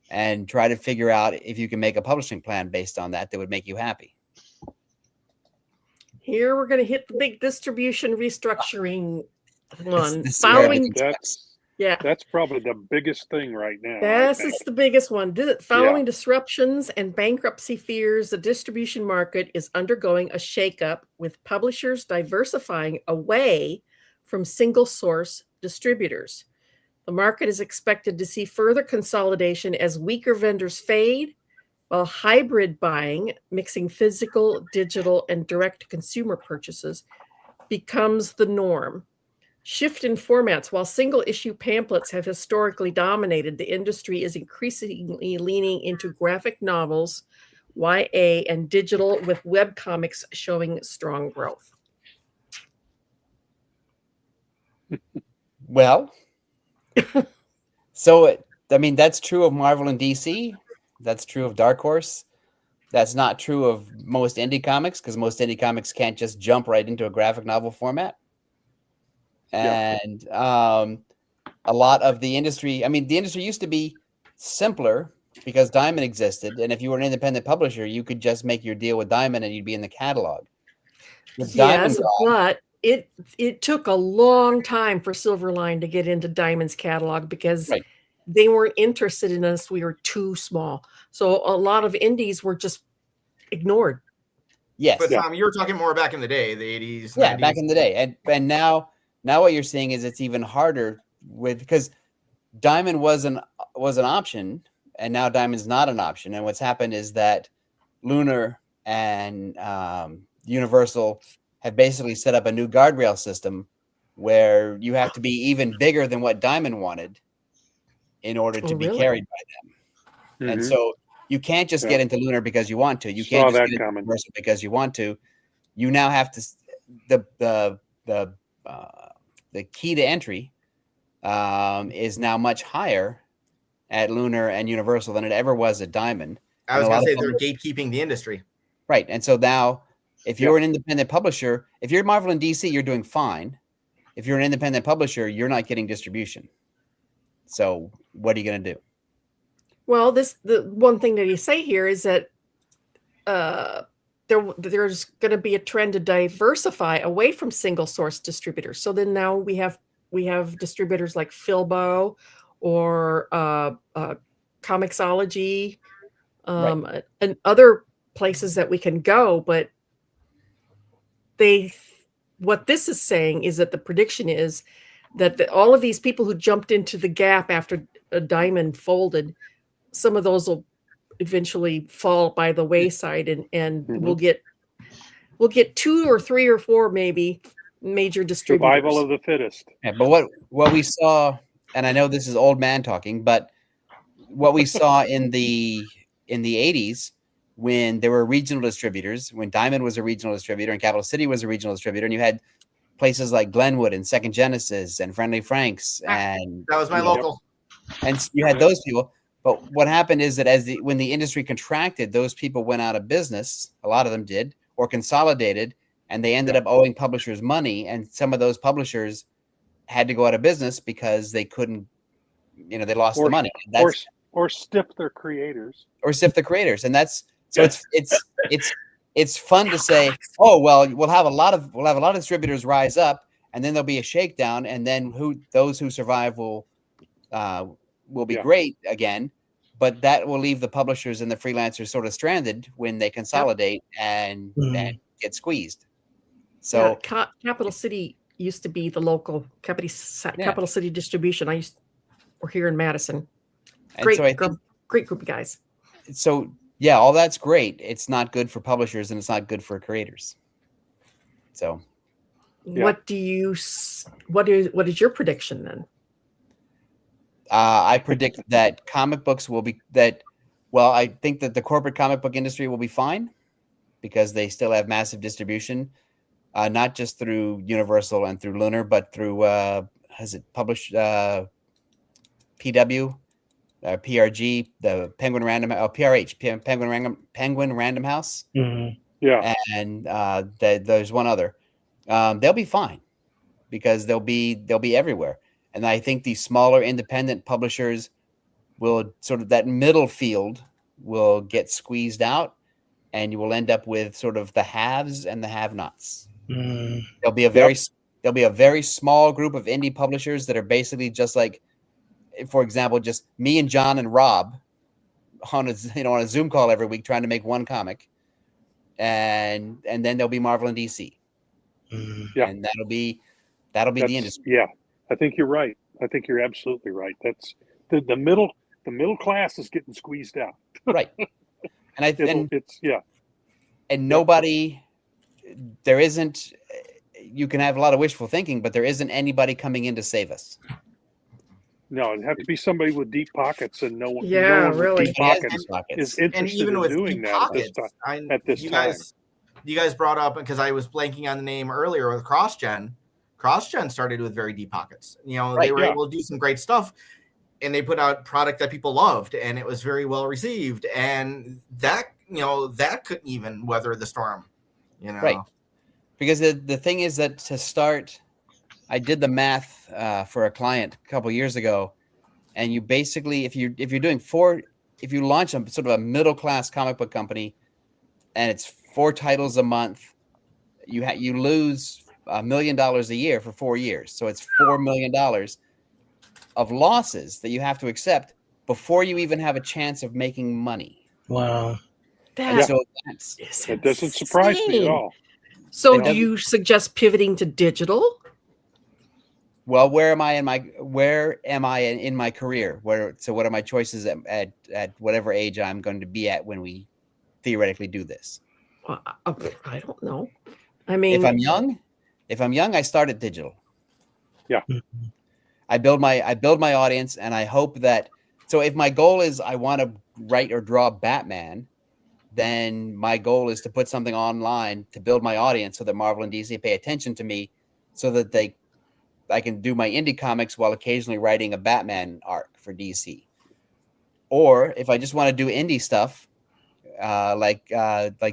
And try to figure out if you can make a publishing plan based on that would make you happy. Here we're going to hit the big distribution restructuring one. This is where Following, everything starts. yeah, That's probably the biggest thing right now. this is the biggest one. Following disruptions and bankruptcy fears, the distribution market is undergoing a shakeup, with publishers diversifying away from single source distributors. The market is expected to see further consolidation as weaker vendors fade, while hybrid buying, mixing physical, digital, and direct-to-consumer purchases, becomes the norm. Shift in formats. While single-issue pamphlets have historically dominated, the industry is increasingly leaning into graphic novels, YA, and digital, with webcomics showing strong growth. Well, so I mean, that's true of Marvel and DC. That's true of Dark Horse. That's not true of most indie comics, because most indie comics can't just jump right into a graphic novel format. And a lot of the industry, I mean, the industry used to be simpler because Diamond existed. And if you were an independent publisher, you could just make your deal with Diamond and you'd be in the catalog. With Diamond Yes, but it took a long time for Silverline to get into Diamond's catalog because they weren't interested in us. We were too small. So a lot of indies were just ignored. Yes. But Tom, you were talking more back in the day, the 80s. Yeah, 90s. back in the day. And now what you're seeing is it's even harder because Diamond was an option, and now Diamond's not an option. And what's happened is that Lunar and Universal have basically set up a new guardrail system where you have to be even bigger than what Diamond wanted in order to be carried by them. And so you can't just get into Lunar because you want to. You can't just get into Universal because you want to. You now have to the key to entry is now much higher at Lunar and Universal than it ever was at Diamond. I was going to say they're gatekeeping the industry. Right. And so now if you're an independent publisher, if you're Marvel and DC, you're doing fine. If you're an independent publisher, you're not getting distribution. So what are you going to do? Well, the one thing that you say here is that there's going to be a trend to diversify away from single source distributors. So then now we have distributors like Filbo or Comixology and other places that we can go. But what this is saying is that the prediction is that all of these people who jumped into the gap after a Diamond folded, some of those will eventually fall by the wayside, and we'll get 2 or 3 or 4 maybe major distributors. Survival of the fittest. Yeah, but what we saw, and I know this is old man talking, but what we saw in the 80s when there were regional distributors, when Diamond was a regional distributor and Capital City was a regional distributor, and you had places like Glenwood and Second Genesis and Friendly Franks, and that was my local. And you had those people. But what happened is that when the industry contracted, those people went out of business. A lot of them did, or consolidated, and they ended up owing publishers money. And some of those publishers had to go out of business because they couldn't, they lost the money. Or stiff their creators. And that's so it's fun to say, oh well, we'll have a lot of distributors rise up, and then there'll be a shakedown, and then those who survive will be great again, but that will leave the publishers and the freelancers sort of stranded when they consolidate and get squeezed. So Capital City used to be the local Capital City distribution. We're here in Madison. Great group of guys. So yeah, all that's great. It's not good for publishers and it's not good for creators. So what is your prediction then? I predict that comic books will be I think that the corporate comic book industry will be fine because they still have massive distribution, not just through Universal and through Lunar, but through has it published PW, PRG, the Penguin Random, PRH, Penguin Random House, Yeah. and there's one other. They'll be fine because they'll be everywhere. And I think the smaller independent publishers will sort of, that middle field will get squeezed out, and you will end up with sort of the haves and the have-nots. There'll be a very small group of indie publishers that are basically just like, for example, just me and John and Rob on a Zoom call every week trying to make one comic, and then there'll be Marvel and DC, and that'll be the industry. Yeah, I think you're right. I think you're absolutely right. That's the middle class is getting squeezed out. Right. And nobody, there isn't, you can have a lot of wishful thinking, but there isn't anybody coming in to save us. No, it'd have to be somebody with deep pockets, and no one really. with deep pockets is interested And even in with doing deep that pockets, at this time. You guys brought up, because I was blanking on the name earlier with CrossGen. CrossGen started with very deep pockets. They were able to do some great stuff, and they put out product that people loved, and it was very well received. And that couldn't even weather the storm. Right. Because the thing is that to start, I did the math for a client a couple years ago, and you basically, if you're doing if you launch a sort of a middle class comic book company, and it's 4 titles a month, you lose $1 million a year for 4 years. So it's $4 million of losses that you have to accept before you even have a chance of making money. Wow. That doesn't surprise me at all. So do you suggest pivoting to digital? Well, where am I in my career? What are my choices at whatever age I'm going to be at when we theoretically do this? I don't know. I mean, if I'm young, I start at digital. Yeah. I build my audience, and I hope that, so if my goal is I want to write or draw Batman, then my goal is to put something online to build my audience so that Marvel and DC pay attention to me, so that I can do my indie comics while occasionally writing a Batman arc for DC. Or if I just want to do indie stuff, like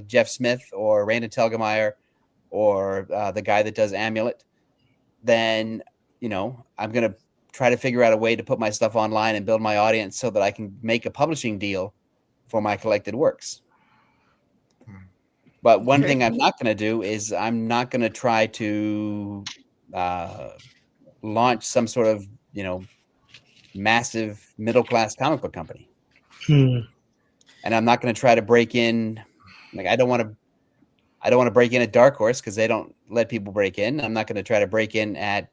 Jeff Smith or Raina Telgemeier or the guy that does Amulet, then I'm gonna try to figure out a way to put my stuff online and build my audience so that I can make a publishing deal for my collected works. But one thing I'm not going to do is I'm not going to try to launch some sort of massive middle class comic book company. And I'm not going to try to break in. Like I don't want to break in at Dark Horse because they don't let people break in. I'm not going to try to break in at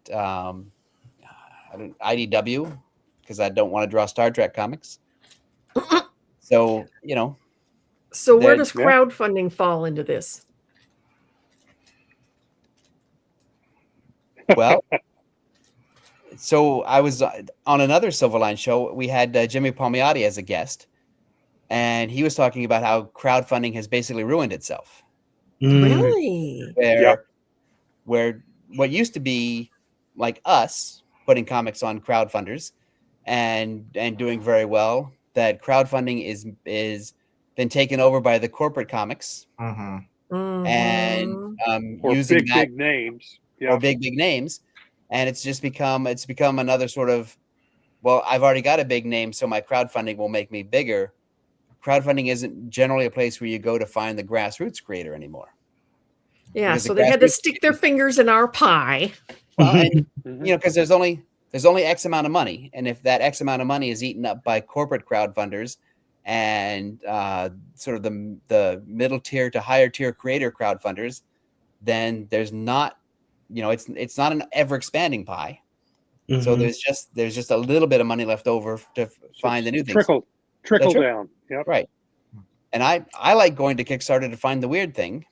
IDW because I don't want to draw Star Trek comics. So So where does crowdfunding fall into this? Well, so I was on another Silverline show. We had Jimmy Palmiotti as a guest, and he was talking about how crowdfunding has basically ruined itself. Really? Where what used to be like us putting comics on crowdfunders and doing very well, that crowdfunding is been taken over by the corporate comics and or using big names, or big names, and it's become another sort of, well, I've already got a big name, so my crowdfunding will make me bigger. Crowdfunding isn't generally a place where you go to find the grassroots creator anymore. Yeah, because so they had to stick their fingers in our pie. Well, and, because there's only X amount of money, and if that X amount of money is eaten up by corporate crowdfunders and sort of the middle tier to higher tier creator crowdfunders, then there's not, it's not an ever expanding pie. So there's just a little bit of money left over to find the new things. Trickle down. Yep. Right. And I like going to Kickstarter to find the weird thing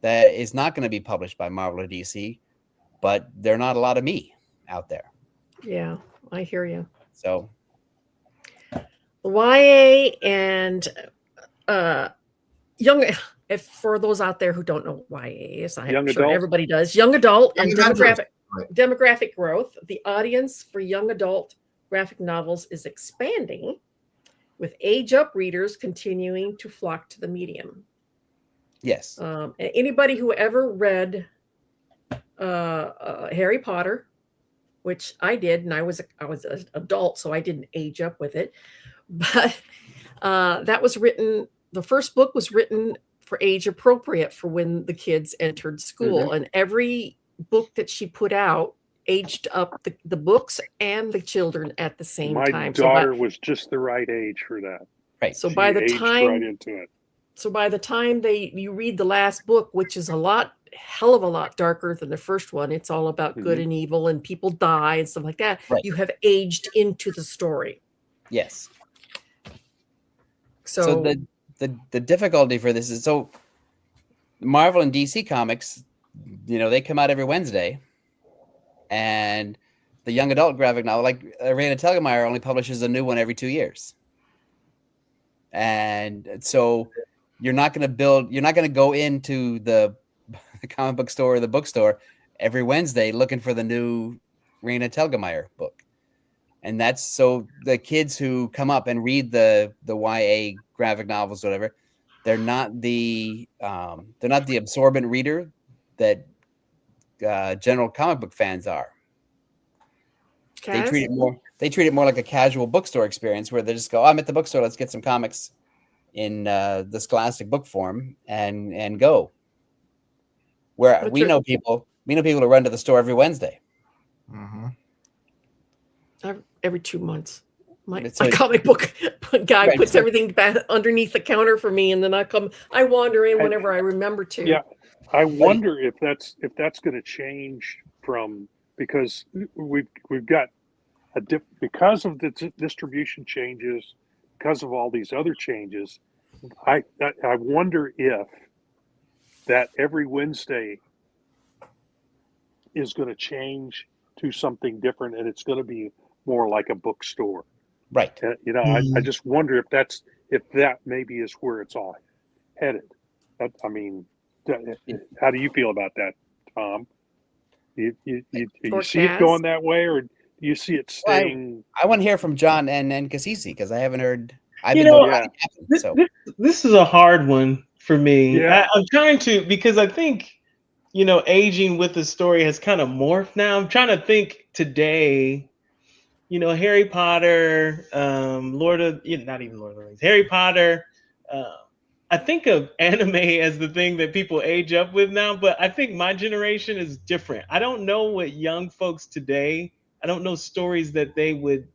that is not going to be published by Marvel or DC, but there are not a lot of me out there. Yeah, I hear you. So YA and young, if for those out there who don't know what YA is, I'm sure everybody does. Young adult and demographic growth. The audience for young adult graphic novels is expanding, with age-up readers continuing to flock to the medium. Yes. Anybody who ever read Harry Potter, which I did, and I was an adult, so I didn't age up with it, but that was written. The first book was written for age appropriate for when the kids entered school, and every book that she put out aged up the books and the children at the same time. My daughter was just the right age for that. Right. So She by the aged time right into it. So by the time you read the last book, which is hell of a lot darker than the first one, it's all about good and evil and people die and stuff like that. Right. You have aged into the story. Yes. So, So the difficulty for this is, so Marvel and DC comics, they come out every Wednesday, and the young adult graphic novel, like Raina Telgemeier, only publishes a new one every 2 years. And so you're not going to go into the comic book store or the bookstore every Wednesday looking for the new Raina Telgemeier book. And that's so the kids who come up and read the YA graphic novels, whatever, they're not the absorbent reader that general comic book fans are. They treat it more like a casual bookstore experience where they just go, I'm at the bookstore, let's get some comics in the Scholastic book form and go. Where But we know people who run to the store every Wednesday. every 2 months. My So- comic book guy Right, puts so- everything back underneath the counter for me, and then I wander in whenever I remember to. Yeah, I wonder if that's going to change because we've got because of the distribution changes, because of all these other changes. I wonder if that every Wednesday is going to change to something different, and it's going to be more like a bookstore. Right. I just wonder if that maybe is where it's all headed. I mean, how do you feel about that, Tom? You see it going that way, or do you see it staying? I want to hear from John and Cassisi because I haven't heard. This is a hard one for me. Yeah. I'm trying to, because I think, aging with the story has kind of morphed now. I'm trying to think today, Harry Potter, not even Lord of the Rings, Harry Potter. I think of anime as the thing that people age up with now, but I think my generation is different. I don't know what young folks today, I don't know stories that they would,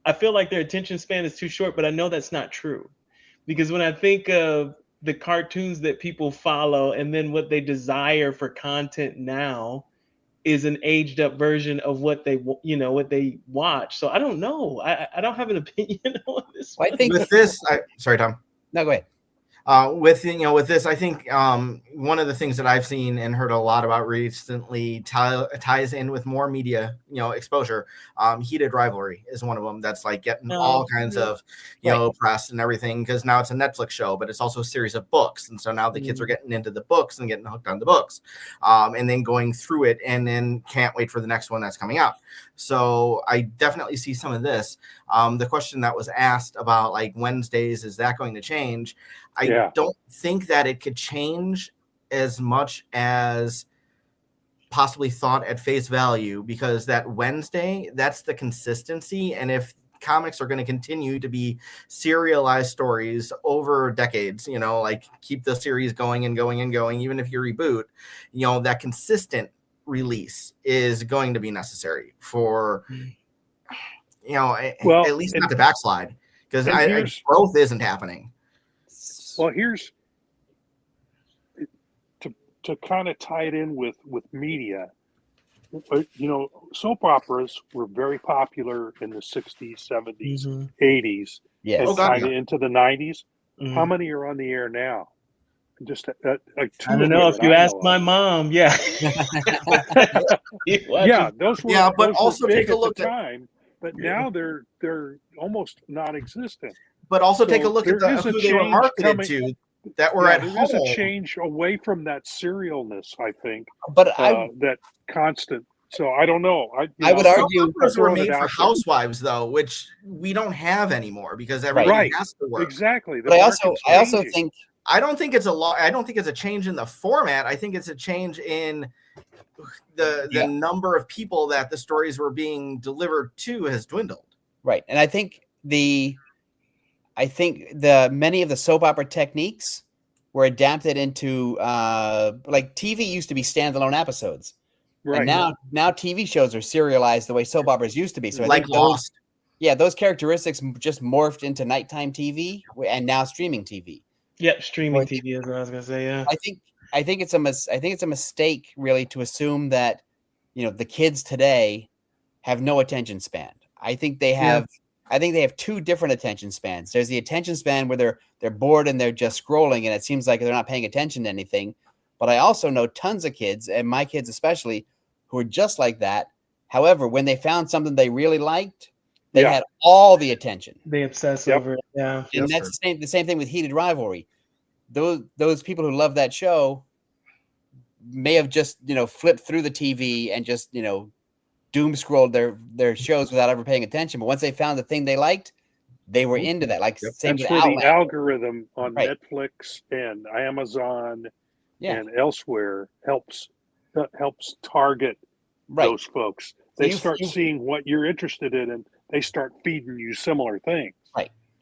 I feel like their attention span is too short, but I know that's not true. Because when I think of the cartoons that people follow and then what they desire for content now is an aged up version of what they watch. So I don't know. I don't have an opinion on this. Well, I think With this, sorry, Tom. No, go ahead. With this, I think one of the things that I've seen and heard a lot about recently ties in with more media, exposure. Heated Rivalry is one of them that's like getting all kinds of, press and everything, because now it's a Netflix show, but it's also a series of books, and so now the kids are getting into the books and getting hooked on the books, and then going through it, and then can't wait for the next one that's coming out. So I definitely see some of this. The question that was asked about like Wednesdays, is that going to change? I don't think that it could change as much as possibly thought at face value, because that Wednesday, that's the consistency. And if comics are going to continue to be serialized stories over decades, like keep the series going and going and going, even if you reboot, that consistent release is going to be necessary for, at least not to backslide, because growth isn't happening. Well, here's to kind of tie it in with media. Soap operas were very popular in the 60s, 70s, 80s, Yes. and kind of into the 90s. How many are on the air now? Just like two. I don't know. If you ask my mom, yeah. Those were. Yeah, but those also were big take a at look the time. But now they're almost non-existent. But also take a So look at there is who a they were change marketed coming- to that were at there home. is a change away from that serialness, I think. But That constant So I don't know. I would Soap argue- operas were throwing it made for out there. housewives, though, which we don't have anymore because everybody Right. has to work. Exactly. The But I also market's changing. think I don't think it's I don't think it's a change in the format. I think it's a change in the Yeah. number of people that the stories were being delivered to has dwindled. right, and I think the many of the soap opera techniques were adapted into like TV used to be standalone episodes, Right. and now TV shows are serialized the way soap operas used to be. So I Like think those, Lost. yeah, those characteristics just morphed into nighttime TV and now streaming TV. Yep, streaming Well, TV is what I was gonna say. Yeah. I think it's a mistake really to assume that the kids today have no attention span. I think they have two different attention spans. There's the attention span where they're bored and they're just scrolling and it seems like they're not paying attention to anything. But I also know tons of kids, and my kids especially, who are just like that. However, when they found something they really liked, they Yeah. had all the attention. They obsess Yep. over it. Yeah. And Yes, that's sir. the same thing with Heated Rivalry. Those people who love that show may have just flipped through the TV and just doom scrolled their shows without ever paying attention. But once they found the thing they liked, they were into that. Like same That's with where the Outlander. algorithm on Right. Netflix and Amazon Yeah, and elsewhere helps target right. those folks. They you- start you- seeing what you're interested in, and they start feeding you similar things.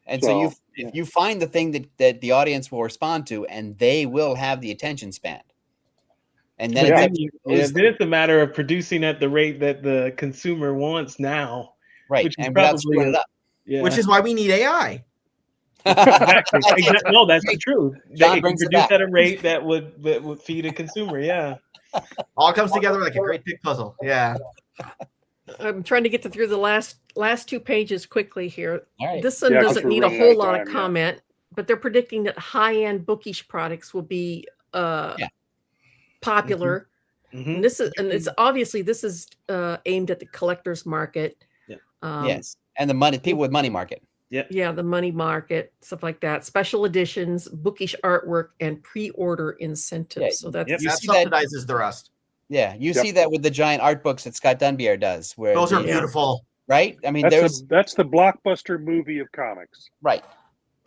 And so So, you find the thing that the audience will respond to, and they will have the attention span. And then Yeah. Then it's a matter of producing at the rate that the consumer wants now. right, which is and without probably screwing it up. Yeah. Which is why we need AI. exactly. No, that's the truth. John They can brings it produce back. at a rate that would feed a consumer. Yeah. All comes together like a great big puzzle. Yeah. I'm trying to get through the last 2 pages quickly here. All right. This one Yeah, 'cause doesn't we're need a running whole out of lot time, of yeah. comment, but they're predicting that high-end bookish products will be popular. Mhm. And it's obviously this is aimed at the collector's market. Yeah. Yes, and the money people with money market. Yeah, the money market, stuff like that. Special editions, bookish artwork, and pre-order incentives. Yeah, So that's yep. You That see that- subsidizes the rest. Yeah, you Yep. see that with the giant art books that Scott Dunbier does, where Those are Yeah. beautiful. right. I mean, That's the blockbuster movie of comics. right.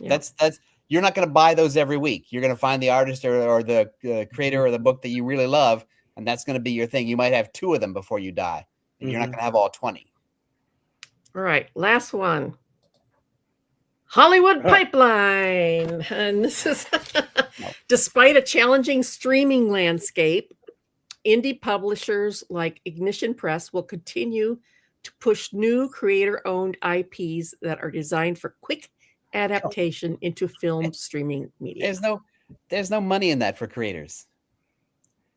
Yeah. That's you're not going to buy those every week. You're going to find the artist or the creator of the book that you really love, and that's going to be your thing. You might have 2 of them before you die, and you're not Mhm. going to have all 20. all right. Last one. Hollywood Pipeline. And this is despite a challenging streaming landscape, indie publishers like Ignition Press will continue to push new creator-owned IPs that are designed for quick adaptation into film streaming media. There's no money in that for creators.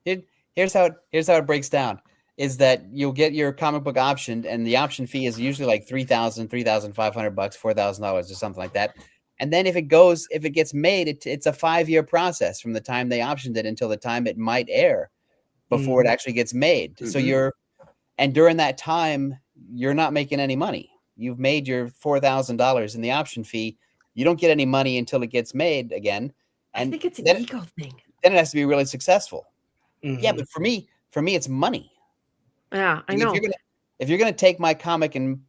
Here's how it breaks down. Is that you'll get your comic book optioned, and the option fee is usually like $3,500, $4,000 or something like that. And then if it gets made, it's a 5-year process from the time they optioned it until the time it might air before it actually gets made. So Mhm. and during that time, you're not making any money. You've made your $4,000 in the option fee. You don't get any money until it gets made again. And I think it's an then, ego thing. then it has to be really successful. Yeah, Mhm. but for me, it's money. Yeah, I Like, know. If you're gonna take my comic and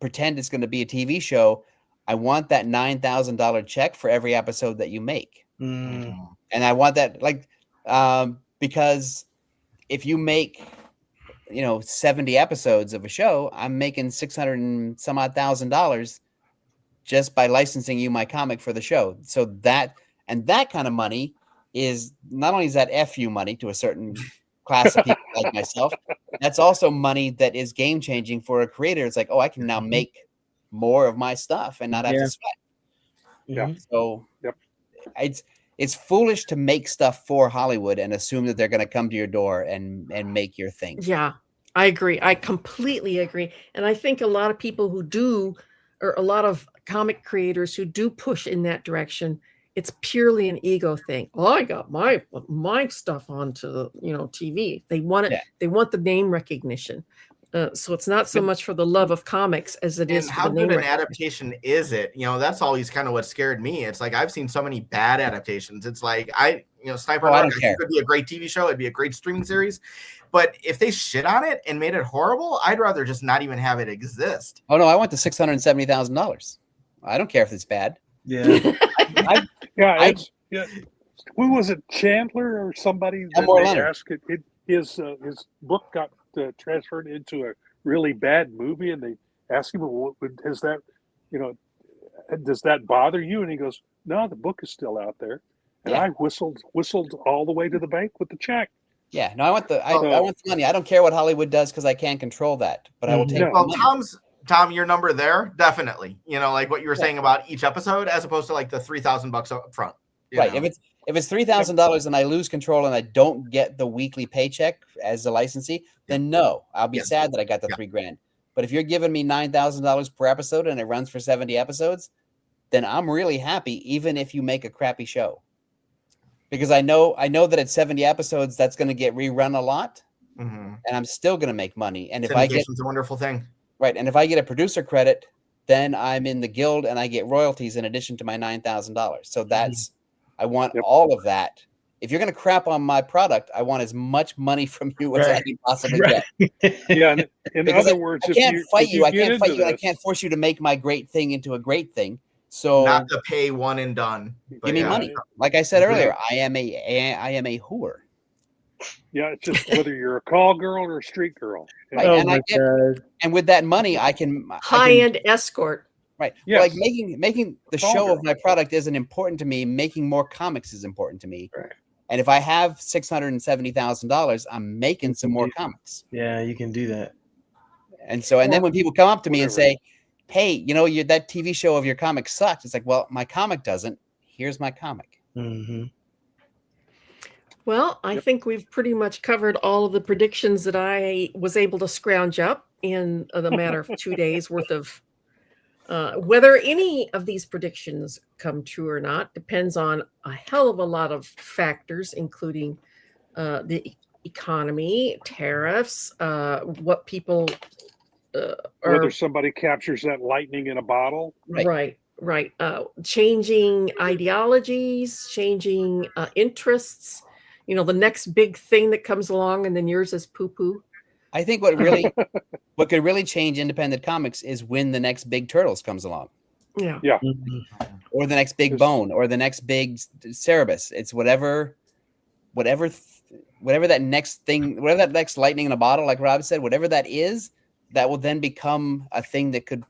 pretend it's gonna be a TV show, I want that $9,000 check for every episode that you make, Mm. and I want that because if you make 70 episodes of a show, I'm making 600 and some odd $1,000 just by licensing you my comic for the show. So that kind of money is not only is that FU money to a certain class of people like myself, that's also money that is game changing for a creator. It's like, oh, I can now make more of my stuff and not have Yeah. to sweat. Yeah. Mhm. So Yep. it's foolish to make stuff for Hollywood and assume that they're going to come to your door and make your thing. Yeah, I agree. I completely agree. And I think a lot of people who do, or a lot of comic creators who do push in that direction, it's purely an ego thing. Oh, I got my stuff onto TV. They want it. Yeah. They want the name recognition. So it's not so much for the love of comics as it And is for how the name good an recognition. adaptation is it? That's always kind of what scared me. It's like I've seen so many bad adaptations. It's like Sniper Oh, I Rock, don't I think care. would be a great TV show. It'd be a great streaming series. But if they shit on it and made it horrible, I'd rather just not even have it exist. Oh no, I want the $670,000. I don't care if it's bad. Yeah. Who was it, Chandler or somebody that Elmore they Leonard. asked? His book got transferred into a really bad movie, and they asked him, "Well, does that bother you?" And he goes, "No, the book is still out there." And Yeah. I whistled all the way to the bank with the check. Yeah, no, I want the money. I don't care what Hollywood does because I can't control that. But I will take the Well, money. Tom, your number there, definitely. Like what you were saying about each episode, as opposed to like the $3,000 up front. Right. If it's $3,000 and I lose control and I don't get the weekly paycheck as a licensee, then no, I'll be sad that I got the $3,000. But if you're giving me $9,000 per episode and it runs for 70 episodes, then I'm really happy, even if you make a crappy show, because I know that at 70 episodes that's going to get rerun a lot, and I'm still going to make money. And if I get a wonderful thing, right, and if I get a producer credit, then I'm in the guild and I get royalties in addition to my $9,000. So that's I want all of that. If you're going to crap on my product, I want as much money from you as I can possibly get. Yeah. In other words, I can't fight you. I can't fight you. I can't force you to make my great thing into a great thing. So not to pay one and done. Give me money. Like I said earlier, I am a whore. Yeah, it's just whether you're a call girl or a street girl. Right. And with that money, I can high-end escort. Right. Yes. Like making the show of my product isn't important to me. Making more comics is important to me. Right. And if I have $670,000, I'm making some more comics. Yeah, you can do that. And so, and then when people come up to me and say, "Hey, that TV show of your comic sucked," it's like, well, my comic doesn't. Here's my comic. Mm-hmm. Well, I think we've pretty much covered all of the predictions that I was able to scrounge up in the matter of 2 days worth of. Whether any of these predictions come true or not depends on a hell of a lot of factors, including the economy, tariffs, what people whether somebody captures that lightning in a bottle. Right. Changing ideologies, changing interests. The next big thing that comes along, and then yours is poo-poo. I think what could really change independent comics is when the next big Turtles comes along. Yeah. Or the next big Bone, or the next big Cerebus. It's whatever that next thing, whatever that next lightning in a bottle, like Rob said, whatever that is, that will then become a thing that could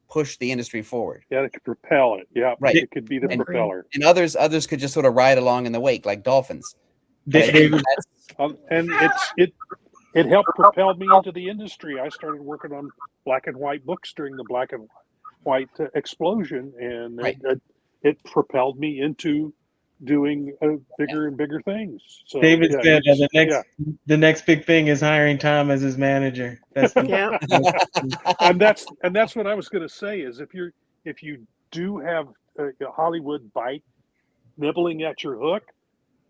push the industry forward. Yeah, it could propel it. Yeah, right. It could be the propeller. And others could just sort of ride along in the wake, like dolphins. And it helped propel me into the industry. I started working on black and white books during the black and white explosion, and it propelled me into doing bigger and bigger things. So David said the next big thing is hiring Tom as his manager. That's and that's what I was going to say is if you do have a Hollywood bite nibbling at your hook,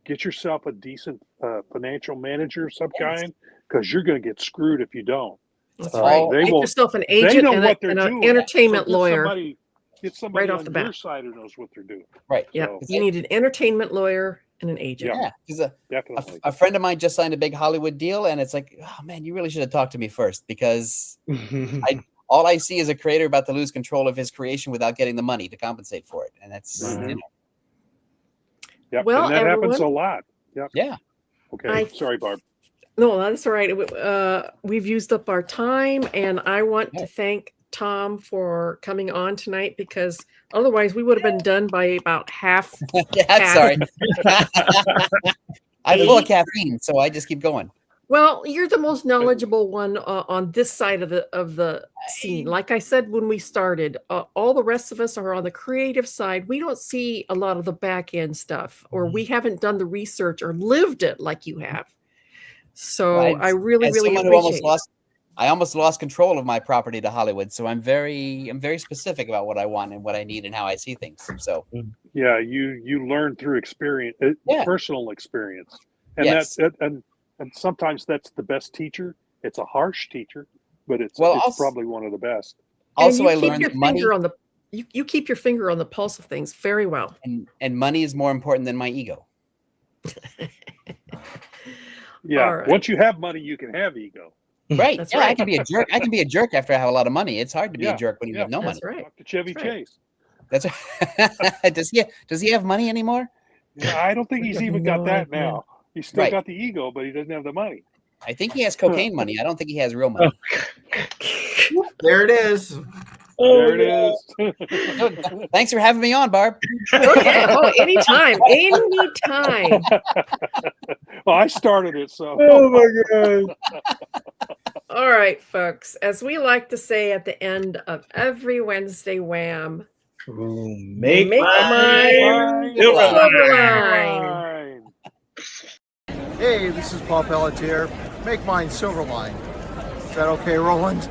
get yourself a decent financial manager of some kind, because you're going to get screwed if you don't. That's right. Get yourself an agent and an entertainment lawyer. Get somebody right off on the bat. your side who knows what they're doing. Right. Yeah. So, You need an entertainment lawyer and an agent. Yeah. Because definitely. a friend of mine just signed a big Hollywood deal, and it's like, oh man, you really should have talked to me first, because all I see is a creator about to lose control of his creation without getting the money to compensate for it, and that's Yep. Well, and that happens a everyone- lot. Yep. Yeah. Okay. Sorry, Barb. No, that's all right. We've used up our time, and I want to thank Tom for coming on tonight, because otherwise we would have been done by about half. Sorry. I'm full of caffeine, so I just keep going. Well, you're the most knowledgeable one on this side of the scene. Like I said when we started, all the rest of us are on the creative side. We don't see a lot of the back end stuff, or we haven't done the research or lived it like you have. So I really appreciate it. I almost lost control of my property to Hollywood, so I'm very specific about what I want and what I need and how I see things. So yeah, you learn through experience, personal experience, and Yes. and sometimes that's the best teacher. It's a harsh teacher, but it's also, probably one of the best. also And I you keep learned your that money finger on the you keep your finger on the pulse of things very well. and money is more important than my ego. Yeah. All right. Once you have money, you can have ego. Right. That's yeah, I right. can be a jerk. I can be a jerk after I have a lot of money. It's hard to be Yeah, a jerk when you yeah. have no money. That's right. Talk to Chevy That's right. Chase. That's does he have money anymore? Yeah, I don't think he's have even no got that idea. now. He's still Right. got the ego, but he doesn't have the money. I think he has cocaine money. I don't think he has real money. There it is. There it is. Thanks for having me on, Barb. Okay. Oh, anytime. Anytime. Well, I started it, so. Oh my god. All right, folks. As we like to say at the end of every Wednesday Wham, Make Make mine mine Silverline. Silverline. Hey, this is Paul Pelletier. Make mine Silverline. Is that okay, Roland?